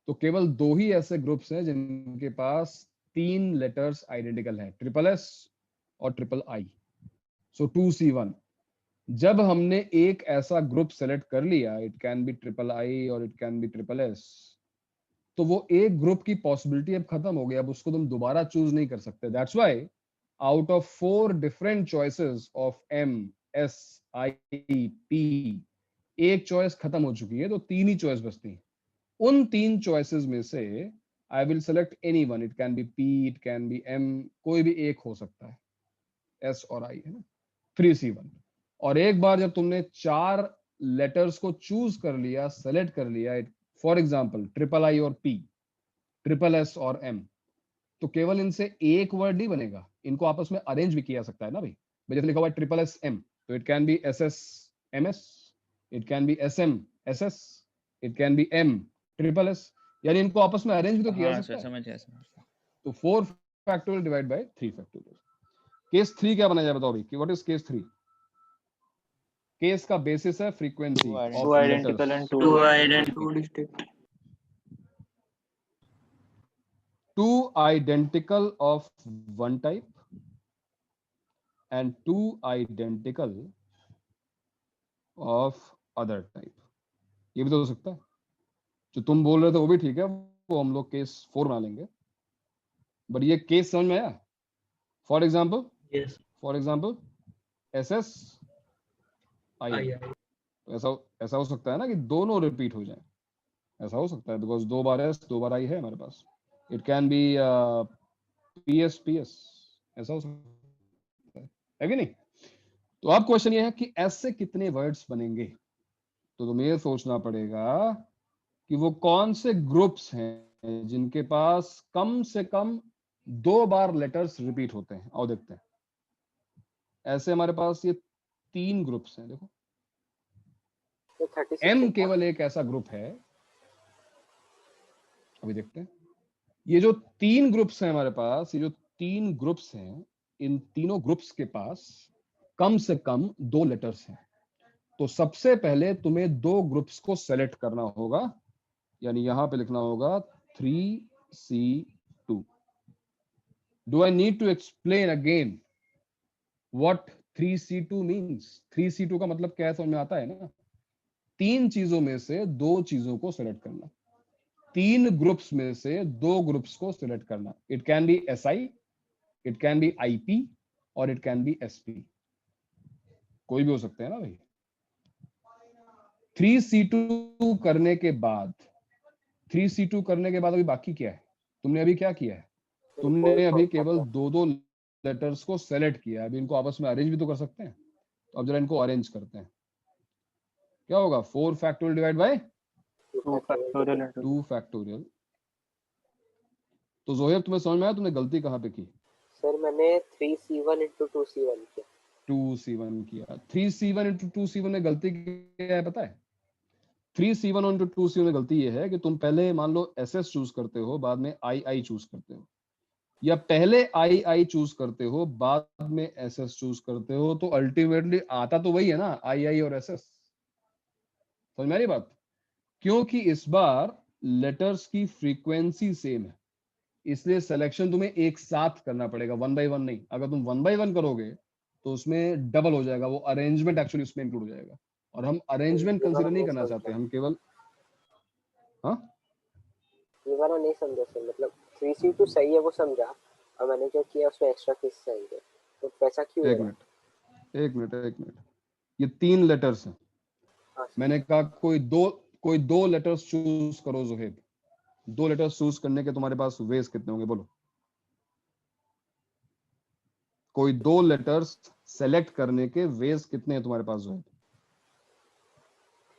तो केवल 2 ही ऐसे ग्रुप्स हैं जिनके पास 3 लेटर्स आइडेंटिकल हैं, ट्रिपल S और ट्रिपल I। सो 2C1, जब हमने एक ऐसा ग्रुप सेलेक्ट कर लिया, it can be triple I और it can be triple S, तो वो एक ग्रुप की पॉसिबिलिटी अब खत्म हो गई। अब उसको तुम दोबारा चूज नहीं कर सकते। That's why out of 4 different choices of M, S, I, P, एक चॉइस खत्म हो चुकी है, तो 3 ही चॉइस बचती हैं। उन 3 चॉइसेस में से I will select any one. It can B P, it can B M, कोई भी एक हो सकता है, S और I है ना। 3C1। और एक बार जब तुमने 4 लेटर्स को चूज कर लिया, सेलेक्ट कर लिया, फॉर एग्जाम्पल ट्रिपल I और P, ट्रिपल S और M, तो केवल इनसे एक वर्ड नहीं बनेगा, इनको आपस में अरेंज भी किया सकता है ना भाई। जैसे लिखा हुआ है ट्रिपल S M, तो it can B SS MS, it can B SM SS, it can B M triple S, यानी इनको आपस में अरेंज भी तो किया हाँ सकता सर, है। समझ गया। तो 4 factorial divide bye 3 factorial. Case 3 क्या बना जाए बताओ भाई कि व्हाट इज केस 3? केस का बेसिस है frequency of 2 identical and 2 distinct। 2 identical of one type and 2 identical of other type। ये भी तो हो सकता है। जो तुम बोल रहे थे वो भी ठीक है, वो हम लोग केस 4 बना लेंगे। बट ये केस समझ में आया? फॉर एग्जाम्पल SS I, तो ऐसा हो सकता है ना कि दोनों रिपीट हो जाए। ऐसा हो सकता है बिकॉज 2 बार S 2 बार I है हमारे पास। It can be PS PS, ऐसा हो सकता है कि नहीं? तो अब क्वेश्चन ये है कि S से कितने वर्ड्स बनेंगे। तो तुम्हें ये सोचना पड़ेगा कि वो कौन से ग्रुप्स हैं जिनके पास कम से कम 2 बार लेटर्स रिपीट होते हैं। आओ देखते हैं। ऐसे हमारे पास ये 3 ग्रुप्स हैं। देखो M केवल एक ऐसा ग्रुप है, अभी देखते हैं। ये जो 3 ग्रुप्स हैं हमारे पास, ये जो 3 ग्रुप्स हैं, इन तीनों ग्रुप्स के पास कम से कम 2 लेटर्स हैं। तो सबसे पहले तुम्हें 2 ग्रुप्स को सेलेक्ट करना होगा, यानी यहां पे लिखना होगा 3C2। Do I need to explain again what 3C2 means? 3C2 का मतलब क्या है, समझ में आता है ना? 3 चीजों में से 2 चीजों को सिलेक्ट करना, 3 ग्रुप्स में से 2 ग्रुप्स को सिलेक्ट करना। It can B SI, it can B IP और इट कैन बी SP, कोई भी हो सकते हैं ना भाई। 3C2 करने के बाद, 3C2 करने के बाद अभी बाकी क्या है? तुमने अभी क्या किया है? तुमने अभी केवल 2 लेटर्स को सेलेक्ट किया है। अभी इनको आपस में अरेंज भी तो कर सकते हैं। तो अब जरा इनको अरेंज करते हैं। क्या होगा? 4 फैक्टोरियल डिवाइड बाय 2 फैक्टोरियल। तो जोहेब, तुम्हें समझ में आया तुमने गलती कहाँ पे की? सर मैंने 3C1 into 2C1 किया। 2C1 किया। 3C1 into 2C1 में गलती क्या है पता है? 3C1 into 2C1 में गलती ये है कि तुम पहले मान लो SS चूज करते हो, बाद में II चूज करते हो, या पहले II चूज करते हो, बाद में SS चूज करते हो, तो अल्टीमेटली आता तो वही है ना, II और SS। समझ में आ रही बात? क्योंकि इस बार लेटर्स की फ्रीक्वेंसी सेम है, इसलिए सिलेक्शन तुम्हें एक साथ करना पड़ेगा, 1 by 1 नहीं। अगर तुम 1 by 1 करोगे तो उसमें डबल हो जाएगा, वो अरेंजमेंट एक्चुअली उसमें इंक्लूड हो जाएगा, और हम अरेंजमेंट कंसीडर नहीं करना चाहते, हम केवल ये वाला नहीं समझा सर। मतलब 3C2 सही है वो समझा, और मैंने जो किया उसमें एक्स्ट्रा केसेस आएंगे, तो पैसा क्यों? एक मिनट, ये 3 लेटर्स हैं। मैंने कहा कोई दो लेटर्स चूज करो जोहेब। 2 लेटर्स चूज करने के तुम्हारे पास वेज कितने होंगे बोलो? कोई 2 लेटर्स सेलेक्ट करने के वेज कितने हैं तुम्हारे पास जोहेब?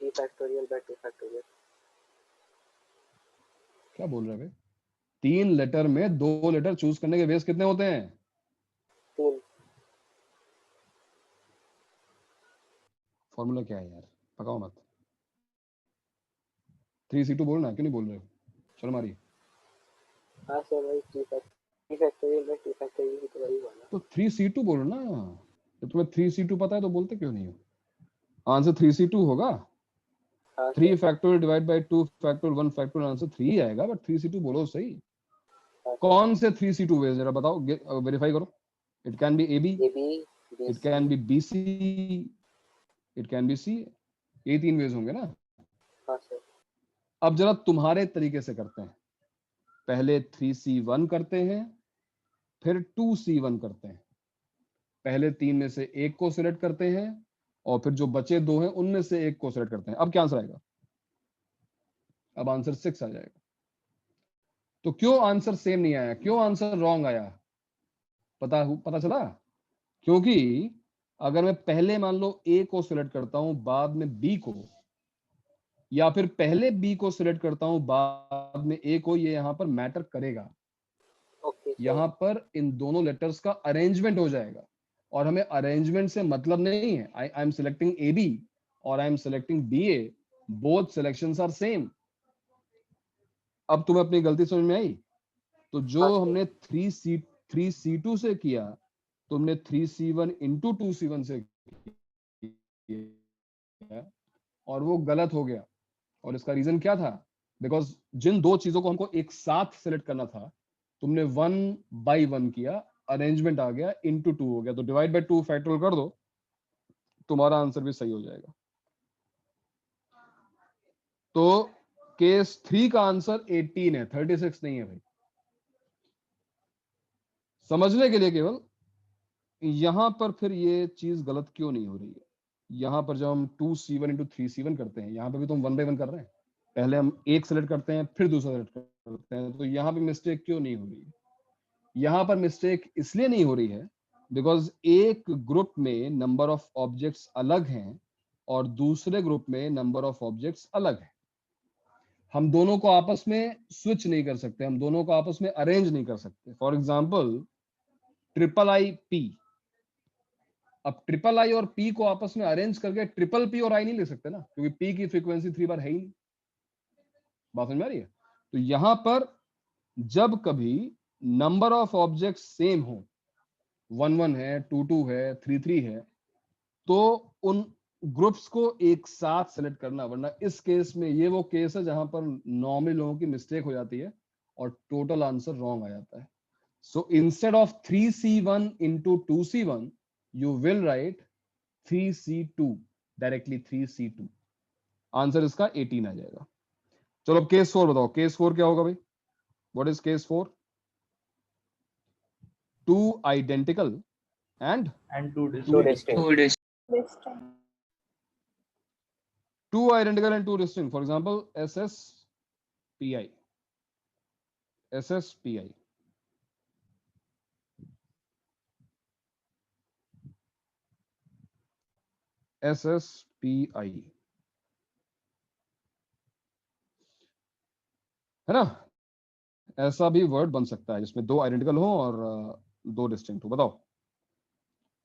3 factorial by 2 factorial. क्या बोल रहे हैं भाई? 3 लेटर में 2 लेटर चूज करने के वेज कितने होते हैं? 3। फॉर्मूला क्या है यार, पकाओ मत। 3C2 बोलना, क्यों नहीं बोल रहे हो? चलो मारिए। हाँ सर भाई 3 फैक्टोरियल बाय 2 फैक्टोरियल ही तो वही हुआ ना। तो 3C2 बोलो ना। जब तुम्हें 3C2 पता है तो बोलते क्यों नहीं हो? आंसर 3C2 होगा। 3 factorial divide by 2 factorial 1 factorial, answer 3 ही आएगा, बट 3C2 बोलो सही। कौन से 3C2 वेज जरा बताओ, वेरीफाई करो। It can B AB, it can B BC, it can B C। ये 3 वेज होंगे ना? हाँ सर। अब जरा तुम्हारे तरीके से करते हैं। पहले 3C1 करते हैं, फिर 2C1 करते हैं। पहले 3 में से एक को सिलेक्ट करते हैं, और फिर जो बचे 2 हैं उनमें से एक को सिलेक्ट करते हैं। अब क्या आंसर आएगा? अब आंसर 6 आ जाएगा। तो क्यों आंसर सेम नहीं आया? क्यों आंसर रॉन्ग आया? पता चला? क्योंकि अगर मैं पहले मान लो A को सिलेक्ट करता हूं, बाद में B को, या फिर पहले B को सिलेक्ट करता हूं, बाद में A को, ये यहां पर मैटर करेगा। यहां पर इन दोनों लेटर्स का अरेंजमेंट हो जाएगा, और हमें अरेंजमेंट से मतलब नहीं है। आई एम सिलेक्टिंग AB और I am selecting BA, both selections are same. अब तुम्हें अपनी गलती समझ में आई? तो जो हमने 3C2 से किया, तुमने 3C1 into 2C1 से किया, और वो गलत हो गया। और इसका रीजन क्या था? बिकॉज जिन 2 चीजों को हमको एक साथ सेलेक्ट करना था, तुमने 1 by 1 किया, अरेंजमेंट आ गया, into 2 हो गया। तो डिवाइड बाय 2 फैक्टोरियल कर दो, तुम्हारा आंसर भी सही हो जाएगा। तो केस 3 का आंसर 18 है, 36 नहीं है भाई। समझने के लिए केवल, यहां पर फिर ये चीज गलत क्यों नहीं हो रही है? यहां पर जब हम 2C1 into 3C1 करते हैं, यहां पर भी तो हम 1 by 1 कर रहे हैं। पहले हम एक सेलेक्ट करते हैं, फिर दूसरा सेलेक्ट करते हैं, तो यहां पे मिस्टेक क्यों नहीं हो रही है? यहां पर मिस्टेक इसलिए नहीं हो रही है बिकॉज एक ग्रुप में नंबर ऑफ ऑब्जेक्ट्स अलग हैं और दूसरे ग्रुप में नंबर ऑफ ऑब्जेक्ट्स अलग है। हम दोनों को आपस में स्विच नहीं कर सकते, हम दोनों को आपस में अरेंज नहीं कर सकते। फॉर एग्जाम्पल III P, अब III और P को आपस में अरेंज करके PP और I नहीं ले सकते ना, क्योंकि P की फ्रीक्वेंसी 3 बार है ही नहीं। बात समझ में आ रही है? तो यहां पर जब कभी नंबर ऑफ ऑब्जेक्ट सेम हो, 1 1 है, 2 2 है, 3 3 है, तो उन ग्रुप्स को एक साथ सेलेक्ट करना। वरना इस केस में, ये वो केस है जहां पर नॉर्मली लोगों की मिस्टेक हो जाती है और टोटल आंसर रॉन्ग आ जाता है। So instead of 3C1 into 2C1, you will write 3C2, directly 3C2। Answer इसका 18 आ जाएगा। चलो अब केस 4 बताओ, केस 4 क्या होगा भाई? What is case 4? 2 identical and 2 2 distinct. distinct. 2 identical and 2 distinct. For example, SSPI. SSPI. SSPI. है ना? ऐसा भी वर्ड बन सकता है जिसमें 2 आइडेंटिकल हो और 2 डिस्टिंक्ट हो। बताओ,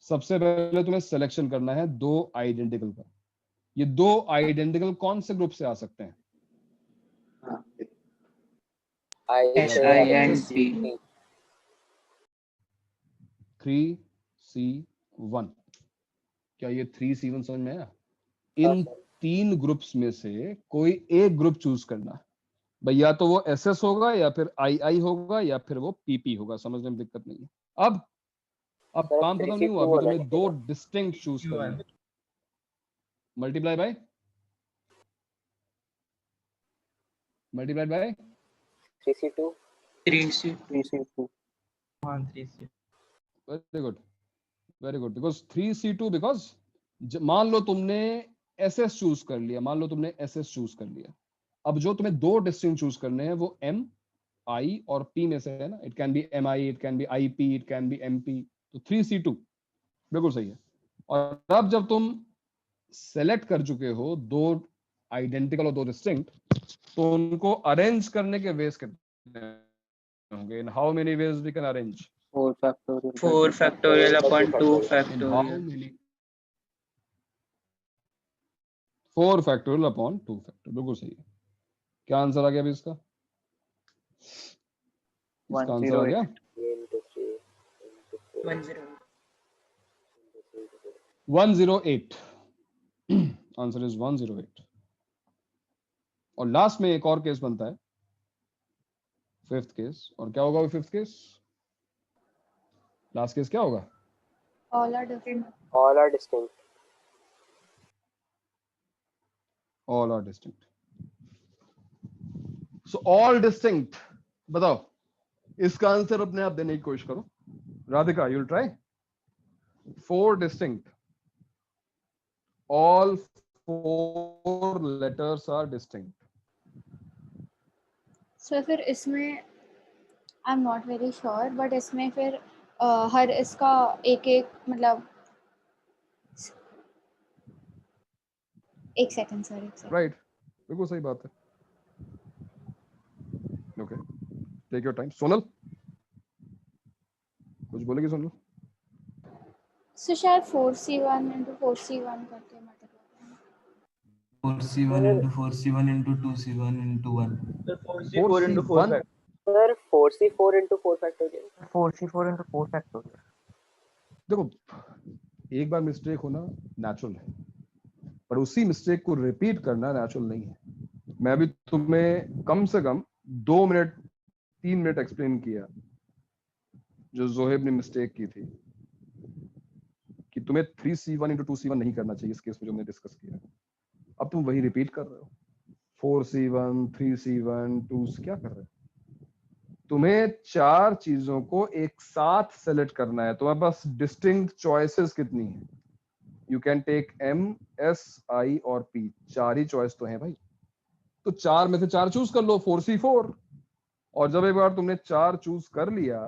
सबसे पहले तुम्हें सिलेक्शन करना है 2 आइडेंटिकल का। ये 2 आइडेंटिकल कौन से ग्रुप से आ सकते हैं? SINP 3C1। क्या ये 3C1 समझ में आया? इन 3 ग्रुप्स में से कोई एक ग्रुप चूज करना भाई, या तो वो SS होगा या फिर II होगा या फिर वो PP होगा। समझने में दिक्कत नहीं है। अब काम खत्म नहीं हुआ, अभी तुम्हें 2 डिस्टिंक्ट चूज करना है। Multiply by 3C2 very good because 3C2 because मान लो तुमने SS चूज कर लिया, अब जो तुम्हें 2 डिस्टिंक्ट चूज करने हैं वो M, I और P में से है ना। It can B MI, it can B IP, it can B MP। तो 3C2 बिल्कुल सही है। और अब जब तुम सेलेक्ट कर चुके हो 2 आइडेंटिकल और 2 डिस्टिंक्ट, तो उनको अरेंज करने के वेज कितने होंगे? In how many ways we can arrange? 4 factorial 4 factorial upon 2 in how factorial. Many? 4 factorial upon 2 factorial. बिल्कुल सही है। क्या आंसर आ गया अभी इसका? इसका आंसर आ गया 108। Answer is 108। और लास्ट में एक और केस बनता है, 5th केस। और क्या होगा वो 5th केस? लास्ट केस क्या होगा? All are different. all are distinct. All are distinct. So all distinct। बताओ, इसका आंसर अपने आप देने की कोशिश करो। Radhika, you'll try? 4 distinct. All 4 letters are distinct. So फिर इसमें I'm not very sure, but इसमें फिर हर इसका एक मतलब एक सेकंड सर, एक सेकंड। राइट, बिल्कुल सही बात है। Okay, take your time. Sonal कुछ बोलेगी? सोनल So शायद 4C1 into 4C1 करके मतलब 4C1 into 4C1 into 2C1 into 1. 4C4 into 4 factorial. Sir, 4C4 into 4 factorial. 4C4 into 4 factorial. देखो, एक बार मिस्टेक होना नेचुरल है, पर उसी मिस्टेक को रिपीट करना नेचुरल नहीं है। मैं भी तुम्हें कम से कम 2 मिनट 3 मिनट एक्सप्लेन किया जो जोहेब ने मिस्टेक की थी कि तुम्हें 3C1 into 2C1 नहीं करना चाहिए इस केस में जो हमने डिस्कस किया। अब तुम वही रिपीट कर रहे हो, 4C1 3C1 2, क्या कर रहे हो? तुम्हें 4 चीजों को एक साथ सेलेक्ट करना है। तुम्हारे पास डिस्टिंक्ट चॉइसेस कितनी है? You can take M, S, I और P। 4 ही चॉइस तो है भाई, तो 4 में से 4 चूज कर लो, 4C4। और जब एक बार तुमने 4 चूज कर लिया,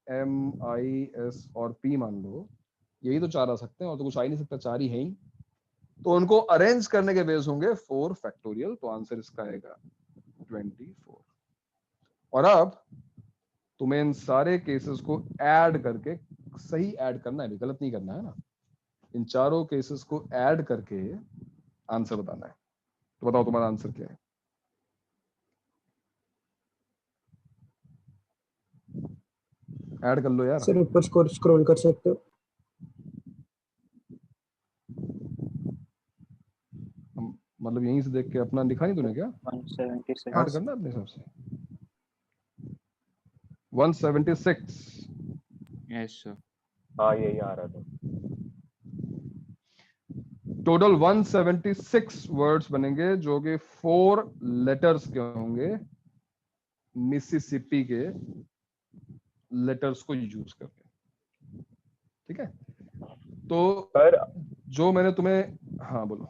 M, I, S और P मान लो, यही तो 4 आ सकते हैं और तो कुछ आ ही नहीं सकता, 4 ही है ही। तो उनको अरेंज करने के बेस होंगे 4 फैक्टोरियल। तो आंसर इसका आएगा 24। और अब तुम्हें इन सारे केसेस को ऐड करके, सही ऐड करना है, गलत नहीं करना है ना। इन चारों केसेस को ऐड करके आंसर बताना है। तो बताओ तुम्हारा आंसर क्या है? ऐड कर लो यार। सर ऊपर स्क्रॉल कर सकते हो। मतलब यहीं से देख के अपना दिखा नहीं तूने क्या? 176 ऐड करना अपने हिसाब से। 176। Yes sir. हाँ यही आ रहा था। टोटल 176 वर्ड्स बनेंगे जो कि 4 लेटर्स के होंगे, मिसिसिपी के लेटर्स को यूज करके। ठीक है, तो सर जो मैंने तुम्हें, हाँ बोलो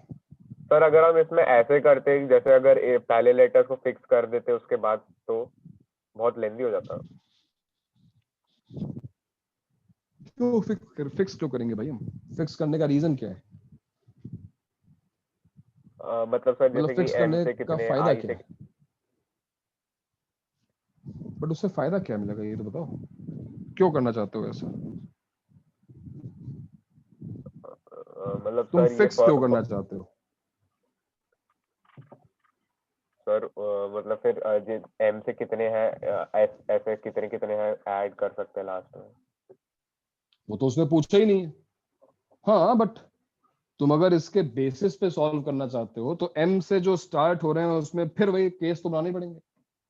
सर, अगर हम इसमें ऐसे करते जैसे अगर पहले लेटर को फिक्स कर देते उसके बाद, तो बहुत लेंदी हो जाता। क्यों फिक्स क्यों करेंगे भाई? हम फिक्स करने का रीजन क्या है? मतलब सर जैसे फिक्स कि एम करने से का कितने, फायदा आई क्या से है? बट उससे फायदा क्या मिलेगा ये तो बताओ, क्यों करना चाहते हो ऐसा? मतलब तुम सर ये फिक्स क्यों करना चाहते हो? सर मतलब फिर एम से कितने हैं, ऐसे कितने कितने हैं ऐड कर सकते हैं लास्ट में। वो तो उसने पूछा ही नहीं है। हाँ बट तुम अगर इसके बेसिस पे सॉल्व करना चाहते हो तो एम से जो स्टार्ट हो रहे हैं उसमें फिर वही केस तो बनाने पड़ेंगे।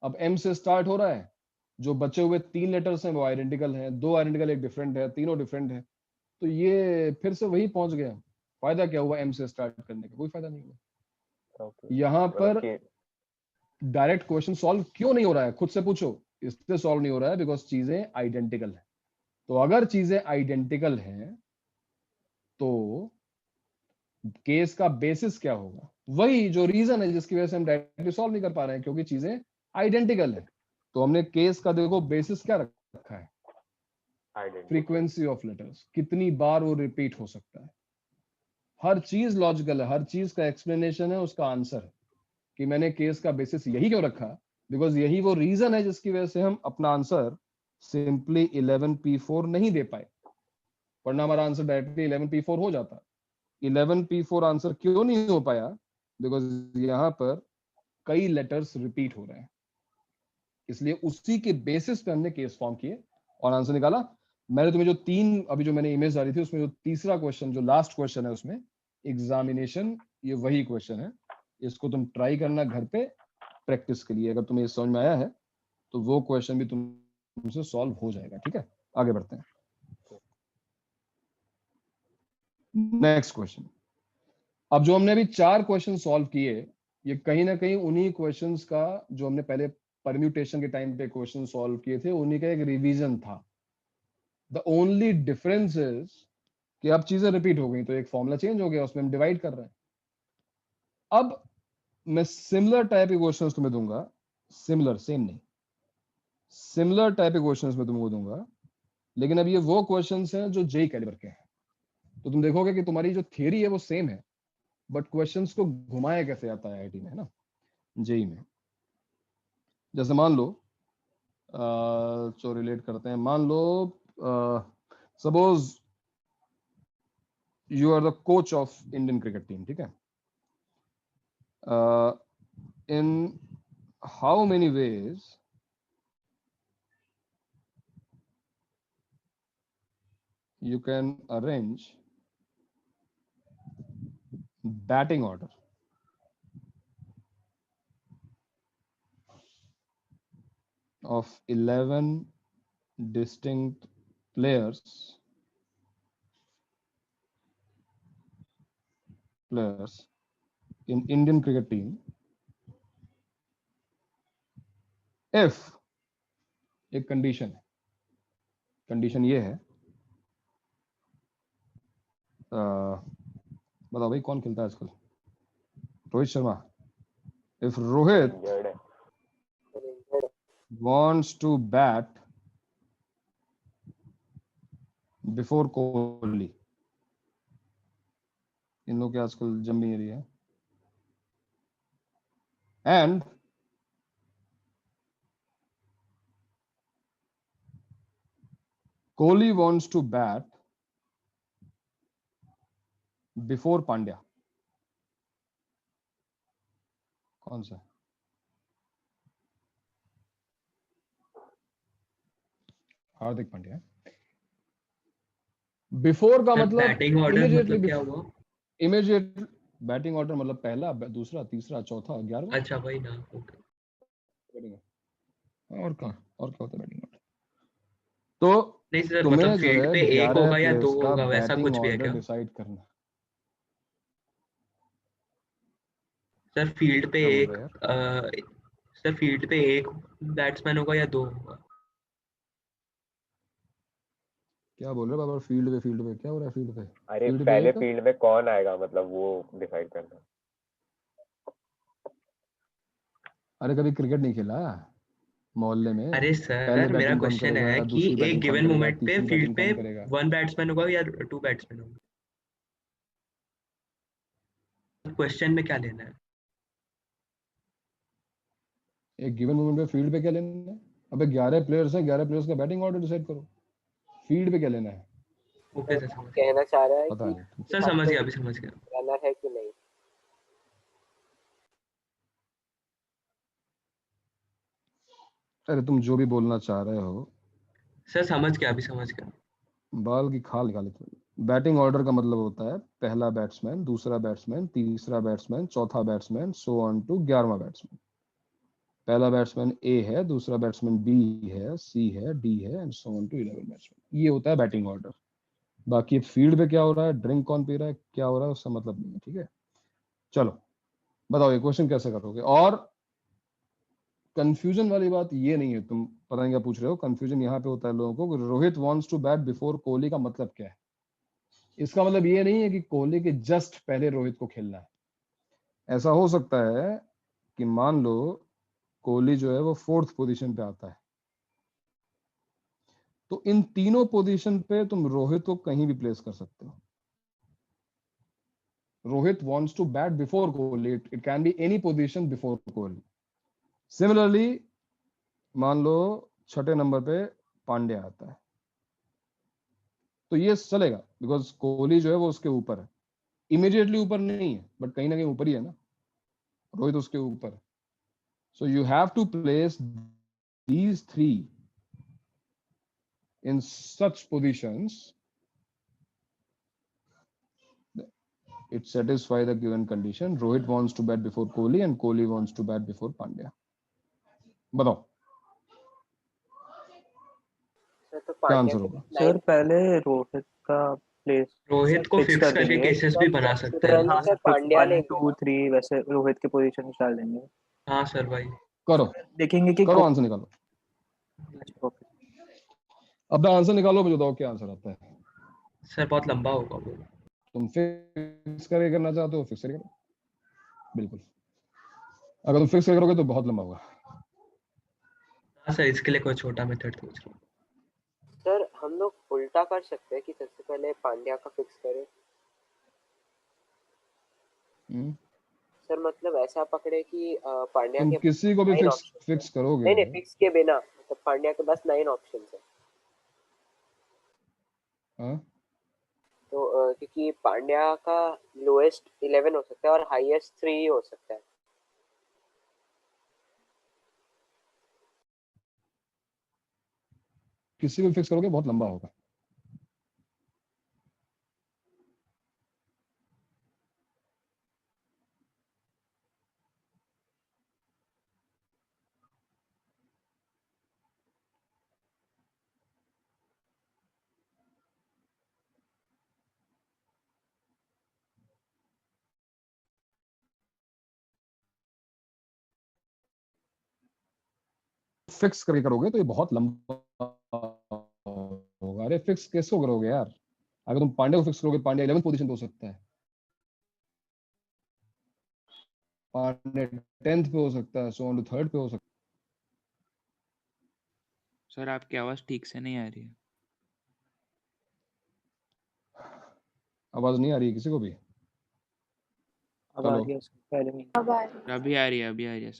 अब एम से स्टार्ट हो रहा है, जो बचे हुए 3 लेटर्स हैं वो आइडेंटिकल हैं, 2 आइडेंटिकल एक डिफरेंट है, तीनों डिफरेंट है, तो ये फिर से वही पहुंच गया। फायदा क्या हुआ एम से स्टार्ट करने का? कोई फायदा नहीं हुआ। यहाँ पर डायरेक्ट क्वेश्चन सॉल्व क्यों नहीं हो रहा है, खुद से पूछो। इसलिए सॉल्व नहीं हो रहा है बिकॉज चीजें आइडेंटिकल है। तो अगर चीजें आइडेंटिकल हैं तो केस का बेसिस क्या होगा? वही जो रीजन है जिसकी वजह से हम डायरेक्टली सॉल्व नहीं कर पा रहे हैं, क्योंकि चीजें आइडेंटिकल है। तो हमने केस का देखो बेसिस क्या रखा है, फ्रीक्वेंसी ऑफ लेटर्स, कितनी बार वो रिपीट हो सकता है। हर चीज लॉजिकल है, हर चीज का एक्सप्लेनेशन है, उसका आंसर है। कि मैंने केस का बेसिस यही क्यों रखा, बिकॉज यही वो रीजन है जिसकी वजह से हम अपना आंसर सिंपली 11p4 नहीं दे पाए, वरना हमारा आंसर डायरेक्टली 11p4 हो जाता। 11p4 आंसर क्यों नहीं हो पाया? बिकॉज यहाँ पर कई लेटर्स रिपीट हो रहे हैं, इसलिए उसी के बेसिस पे हमने केस फॉर्म किए और आंसर निकाला। मैंने तुम्हें जो 3 अभी जो मैंने इमेज डाली थी उसमें जो तीसरा क्वेश्चन, जो लास्ट क्वेश्चन है उसमें एग्जामिनेशन, ये वही क्वेश्चन है। इसको तुम ट्राई करना घर पे प्रैक्टिस के लिए। अगर तुम्हें समझ में आया है तो वो क्वेश्चन भी तुमसे सॉल्व हो जाएगा। ठीक है, आगे बढ़ते हैं। Next question. अब जो हमने अभी 4 क्वेश्चन सॉल्व किए, ये कहीं ना कहीं उन्हीं क्वेश्चंस का जो हमने पहले परम्यूटेशन के टाइम पे क्वेश्चन सॉल्व किए थे, उन्हीं का एक रिवीजन था। द ओनली डिफरेंस इज कि अब चीजें रिपीट हो गई तो एक फॉर्मूला चेंज हो गया, उसमें हम डिवाइड कर रहे हैं। अब मैं सिमिलर टाइप के क्वेश्चंस तुम्हें दूंगा, सिमिलर सेम नहीं, सिमिलर टाइप के क्वेश्चंस में तुमको दूंगा, लेकिन अब ये वो क्वेश्चंस हैं जो जेई कैलिबर के हैं। तो तुम देखोगे कि तुम्हारी जो थियरी है वो सेम है, बट क्वेश्चंस को घुमाया कैसे जाता है आईआईटी में, है ना, जेई में। जैसे मान लो जो रिलेट करते हैं, मान लो suppose you are the coach of Indian cricket team, ठीक है। In how many ways you can arrange batting order of 11 distinct players in Indian cricket team if एक कंडीशन है, कंडीशन ये है, बताओ भाई कौन खेलता है आजकल? Rohit Sharma. If Rohit wants to bat before Kohli, इन लोग के आजकल जम नहीं रही है, and Kohli wants to bat before Pandya, कौन सा? हार्दिक पांड्या। बिफोर का मतलब बैटिंग ऑर्डर मतलब क्या हुआ? इमीडिएट बैटिंग ऑर्डर मतलब पहला, दूसरा, तीसरा, चौथा, 11वां। अच्छा भाई ना, ओके। और क्या होता है बैटिंग ऑर्डर? तो नहीं सर, तुम्हें मतलब जो फील्ड है पे 1 होगा या 2 का होगा, वैसा बैटिंग कुछ भी है ऑर्डर क्या? डिसाइड करना। सर फील्ड पे क्या बोल एक रहे हैं यार? सर फील्ड पे एक बैट्समैन होगा या 2 होगा? क्या बोल रहे हो बाबा? फील्ड पे क्या हो रहा है? फील्ड पे अरे फील्ड पे पहले एक, फील्ड में कौन आएगा, मतलब वो डिसाइड करना। अरे कभी क्रिकेट नहीं खेला मोहल्ले में? अरे पहले सर मेरा बैटिंग कौन क्वेश्चन है करेगा, कि दूसरी एक बैटिंग कौन गिवन करेगा, मोमेंट पे तीसरी फील्ड बैटिंग पे कौन करेगा? 1 बैट्समैन होगा या 2 बैट्समैन होंगे? क्वेश्चन में क्या लेना है? एक गिवन मोमेंट पे फील्ड पे क्या लेना है? अबे 11 प्लेयर्स हैं, 11 प्लेयर्स का बैटिंग ऑर्डर डिसाइड करो। फील्ड पे क्या लेना है? ओके सर समझ कहना चाह रहा है पता कि नहीं। सर समझ गया, अभी समझ गया। रनर है कि नहीं। अरे तुम जो भी बोलना चाह रहे हो, सर समझ गया, अभी समझ गया। बाल की खाल निकाले तुम। बैटिंग ऑर्डर का मतलब होता है पहला बैट्समैन, दूसरा बैट्समैन, तीसरा बैट्समैन, चौथा बैट्समैन, सो ऑन टू 11वां बैट्समैन। पहला बैट्समैन ए है, दूसरा बैट्समैन बी है, सी है, डी है, and so on to 11 batsman. ये होता है बैटिंग ऑर्डर। बाकी फील्ड पे क्या हो रहा है, ड्रिंक कौन पी रहा है, क्या हो रहा है, उसका मतलब नहीं है। ठीक है, चलो बताओ ये क्वेश्चन कैसे करोगे। और कंफ्यूजन वाली बात ये नहीं है, तुम पता नहीं क्या पूछ रहे हो। कंफ्यूजन यहाँ पे होता है लोगों को, Rohit wants to bat before Kohli का मतलब क्या है। इसका मतलब ये नहीं है कि कोहली के जस्ट पहले रोहित को खेलना है। ऐसा हो सकता है कि मान लो कोहली जो है वो 4th पोजीशन पे आता है, तो इन तीनों पोजीशन पे तुम रोहित को कहीं भी प्लेस कर सकते हो। Rohit wants to bat before Kohli, it can be any position before Kohli. Similarly मान लो 6ठे नंबर पे पांड्या आता है, तो ये चलेगा बिकॉज कोहली जो है वो उसके ऊपर है। इमीडिएटली ऊपर नहीं है, बट कहीं ना कहीं ऊपर ही है ना, रोहित उसके ऊपर। So you have to place these 3 in such positions it satisfy the given condition. Rohit wants to bat before Kohli and Kohli wants to bat before Pandya. बताओ सर तो क्या पांड्या आंसर के होगा? सर पहले रोहित का प्लेस रोहित को फिक्स कर करके देंगे। केसेस भी बना सकते रन हैं। हाँ सर फिर पांड्या 1 लेंगे 2 3 वैसे रोहित के पोजीशन डाल देंगे। हाँ सर भाई करो देखेंगे कि करो, आंसर निकालो। अपना आंसर निकालो, मुझे बताओ क्या आंसर आता है। सर बहुत लंबा होगा वो। तुम फिक्स करके करना चाहते हो, फिक्स करके करो। बिल्कुल, अगर तुम फिक्स करोगे तो बहुत लंबा होगा। हाँ सर, इसके लिए कोई छोटा मेथड सोच रहा हूँ। सर हम लोग उल्टा कर सकते हैं कि सबसे पहले पांड्या का फिक्स करें। सर मतलब ऐसा पकड़े कि पांड्या तुम के किसी को भी 9 ऑप्शन फिक्स करोगे। नहीं फिक्स के बिना, मतलब पांड्या के पास 9 ऑप्शन है। हाँ तो क्योंकि पांड्या का लोएस्ट 11 हो सकता है और हाईएस्ट 3 हो सकता है। किसी को फिक्स करोगे बहुत लंबा होगा। फिक्स करके करोगे तो ये बहुत लंबा होगा। अरे फिक्स कैसे करोगे यार? अगर तुम पांड्या को फिक्स करोगे, पांड्या 11th पोजीशन पे हो सकता है, पांड्या 10th पे हो सकता है, सो ऑन टू 3rd पे हो सकता सर आपकी आवाज ठीक से नहीं आ रही है। है। आवाज नहीं आ रही है किसी को भी? अब आ रही है, पहले नहीं। अब आ रही है। अभी आ रही है, अभी आ रही है।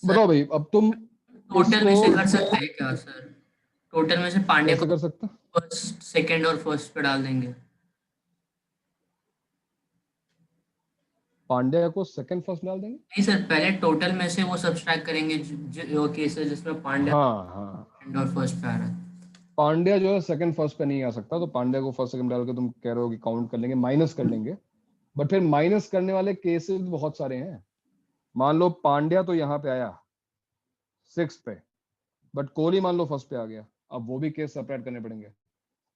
बताओ भाई, अब तुम टोटल में से कर सकते हैं क्या सर? टोटल में से पांड्या कैसे को कर सकते हैं? फर्स्ट सेकंड और फर्स्ट पे डाल देंगे। पांड्या को सेकंड फर्स्ट डाल देंगे? नहीं सर, पहले टोटल में से वो सब्सट्रैक्ट करेंगे जो केसेस जिसमें पांड्या हाँ सेकंड और फर्स्ट पे आ रहा है। पांड्या जो है सेकंड फर्स्ट पे नहीं आ सकता, तो पांड्या को फर्स्ट सेकंड डाल के तुम कह रहे हो कि काउंट कर लेंगे, माइनस कर लेंगे। बट फिर माइनस करने वाले केसेस बहुत सारे हैं। मान लो पांड्या तो यहाँ पे आया 6th पे, बट कोहली मान लो फर्स्ट पे आ गया, अब वो भी केस सब्ट्रैक्ट करने पड़ेंगे।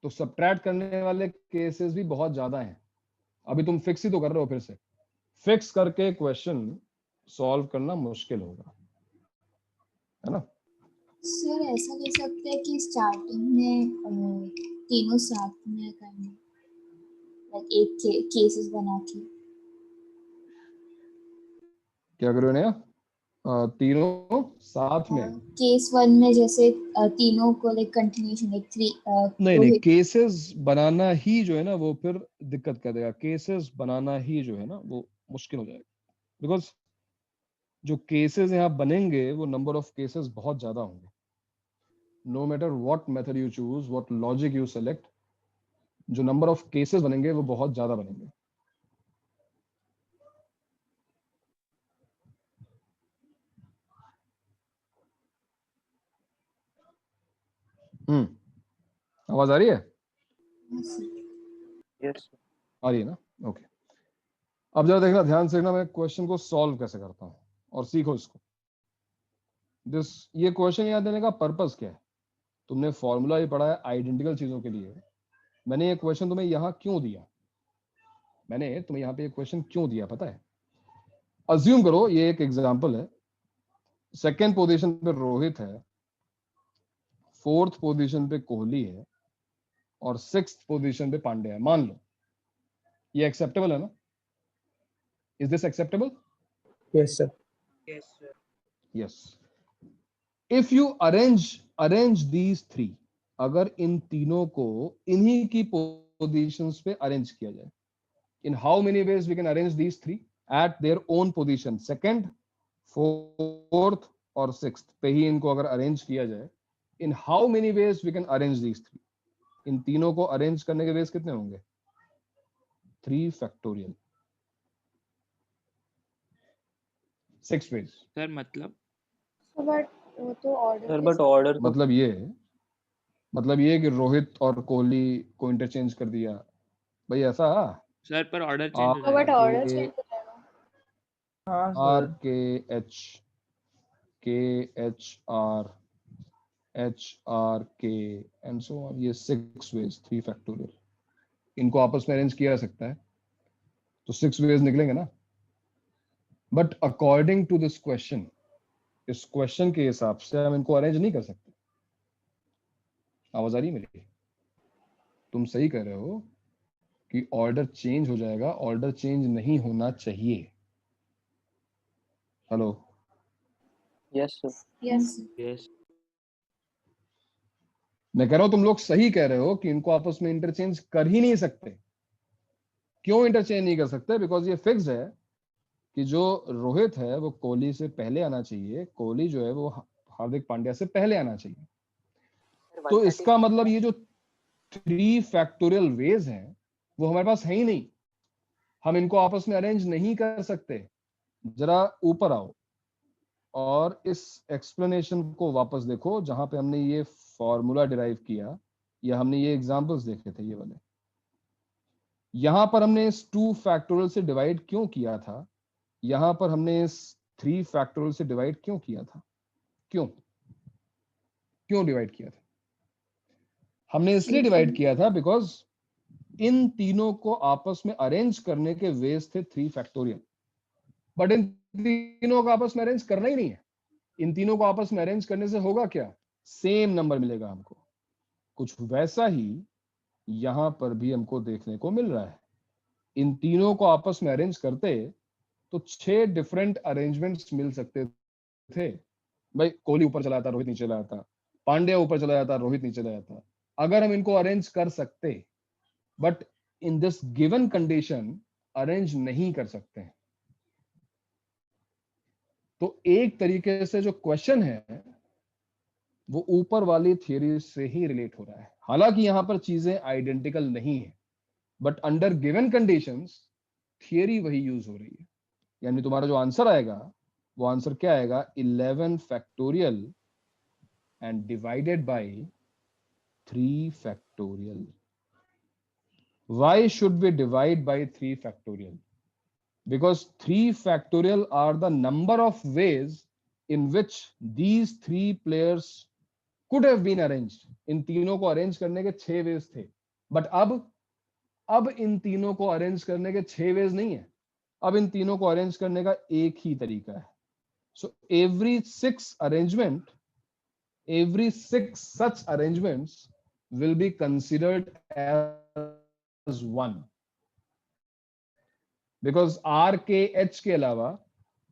तो सब्ट्रैक्ट करने वाले केसेस भी बहुत ज्यादा हैं। अभी तुम फिक्स ही तो कर रहे हो, फिर से फिक्स करके क्वेश्चन सॉल्व करना मुश्किल होगा, है ना। सर ऐसा कर सकते हैं कि स्टार्टिंग में तीनों साथ में करना, लाइक एक केसेस बना के। क्या करो नया, तीनों साथ में। केस 1 में जैसे तीनों को लाइक कंटिन्यूशन लाइक 3 नहीं, केसेस बनाना ही जो है ना वो फिर दिक्कत कर देगा। केसेस बनाना ही जो है ना वो मुश्किल हो जाएगा, बिकॉज जो केसेस यहाँ बनेंगे वो नंबर ऑफ केसेस बहुत ज्यादा होंगे। No matter what method you choose, what logic you select, जो नंबर ऑफ केसेस बनेंगे वो बहुत ज्यादा बनेंगे। आवाज आ रही है? यस आ रही है ना, ओके। अब जरा देखना, ध्यान से देखना, मैं क्वेश्चन को सॉल्व कैसे करता हूँ और सीखो इसको। ये क्वेश्चन याद देने का पर्पस क्या है? तुमने फॉर्मूला ही पढ़ा है आइडेंटिकल चीजों के लिए। मैंने ये क्वेश्चन तुम्हें यहाँ क्यों दिया? मैंने तुम्हें यहाँ पे ये क्वेश्चन क्यों दिया पता है? अज्यूम करो ये एक एग्जांपल है, सेकंड पोजीशन पे रोहित है, फोर्थ पोजीशन पे कोहली है और सिक्स्थ पोजीशन पे पांडे है। मान लो ये एक्सेप्टेबल है ना? Is this acceptable? Yes sir. Yes. If you arrange these three, अगर इन तीनों को इन्हीं की पोजीशंस पे अरेंज किया जाए, in how many ways we can arrange these three at their own position, second, fourth और सिक्स्थ पे ही इनको अगर अरेंज किया जाए, in how many ways we can arrange these three, इन तीनों को अरेंज करने के वेज कितने होंगे? 3 फैक्टोरियल, 6 वेज। सर मतलब बट वो तो ऑर्डर सर बट ऑर्डर मतलब ये कि रोहित और कोहली को इंटरचेंज कर दिया भाई, ऐसा? सर पर ऑर्डर चेंज हो बट जाएगा। ऑर्डर चेंज हो जाएगा। आर के एच आर के एंड सो ऑन, ये 6 वेज, 3 फैक्टोरियल, इनको आपस में अरेंज किया जा सकता है तो 6 वेज निकलेंगे ना। But according to this question, इस क्वेश्चन के हिसाब से हम इनको अरेंज नहीं कर सकते। आवाज आ रही है मेरी? तुम सही कह रहे हो कि ऑर्डर चेंज हो जाएगा, ऑर्डर चेंज नहीं होना चाहिए। हेलो? Yes sir. यस मैं कह रहा हूं तुम लोग सही कह रहे हो कि इनको आपस में इंटरचेंज कर ही नहीं सकते। क्यों इंटरचेंज नहीं कर सकते? बिकॉज ये फिक्स है कि जो रोहित है वो कोहली से पहले आना चाहिए, कोहली जो है वो हार्दिक पांड्या से पहले आना चाहिए। तो इसका मतलब ये जो 3 फैक्टोरियल वेज हैं वो हमारे पास है ही नहीं, हम इनको आपस में अरेंज नहीं कर सकते। जरा ऊपर आओ और इस एक्सप्लेनेशन को वापस देखो जहां पे हमने ये फॉर्मूला डिराइव किया या हमने ये एग्जांपल्स देखे थे, ये वाले। यहां पर हमने इस 2 फैक्टोरियल से डिवाइड क्यों किया था? यहां पर हमने इस 3 फैक्टोरियल से डिवाइड क्यों किया था? क्यों डिवाइड किया था? हमने इसलिए डिवाइड किया था बिकॉज इन तीनों को आपस में अरेंज करने के वेज थे 3 फैक्टोरियल, बट इन तीनों को आपस में अरेंज करना ही नहीं है। इन तीनों को आपस में अरेंज करने से होगा क्या? सेम नंबर मिलेगा हमको। कुछ वैसा ही यहां पर भी हमको देखने को मिल रहा है। इन तीनों को आपस में अरेंज करते तो 6 डिफरेंट अरेंजमेंट्स मिल सकते थे। भाई कोहली ऊपर चला जाता, रोहित नीचे चला जाता, पांड्या ऊपर चला जाता, रोहित नीचे चला जाता, अगर हम इनको अरेंज कर सकते। But in this given condition arrange नहीं कर सकते हैं। तो एक तरीके से जो क्वेश्चन है वो ऊपर वाली थियरी से ही रिलेट हो रहा है। हालांकि यहां पर चीजें आइडेंटिकल नहीं है, but under given conditions theory वही यूज हो रही है। यानी तुम्हारा जो आंसर आएगा वो आंसर क्या आएगा? 11 factorial and divided by 3 factorial. Why should we divide by 3 factorial? Because 3 factorial are the number of ways in which these 3 players could have been arranged. इन तीनों को अरेंज करने के 6 वेज थे, बट अब अब इन तीनों को अरेंज करने के 6 वेज नहीं है, अब इन तीनों को अरेंज करने का एक ही तरीका है. So every 6 such arrangements will be considered as one, because R K H के अलावा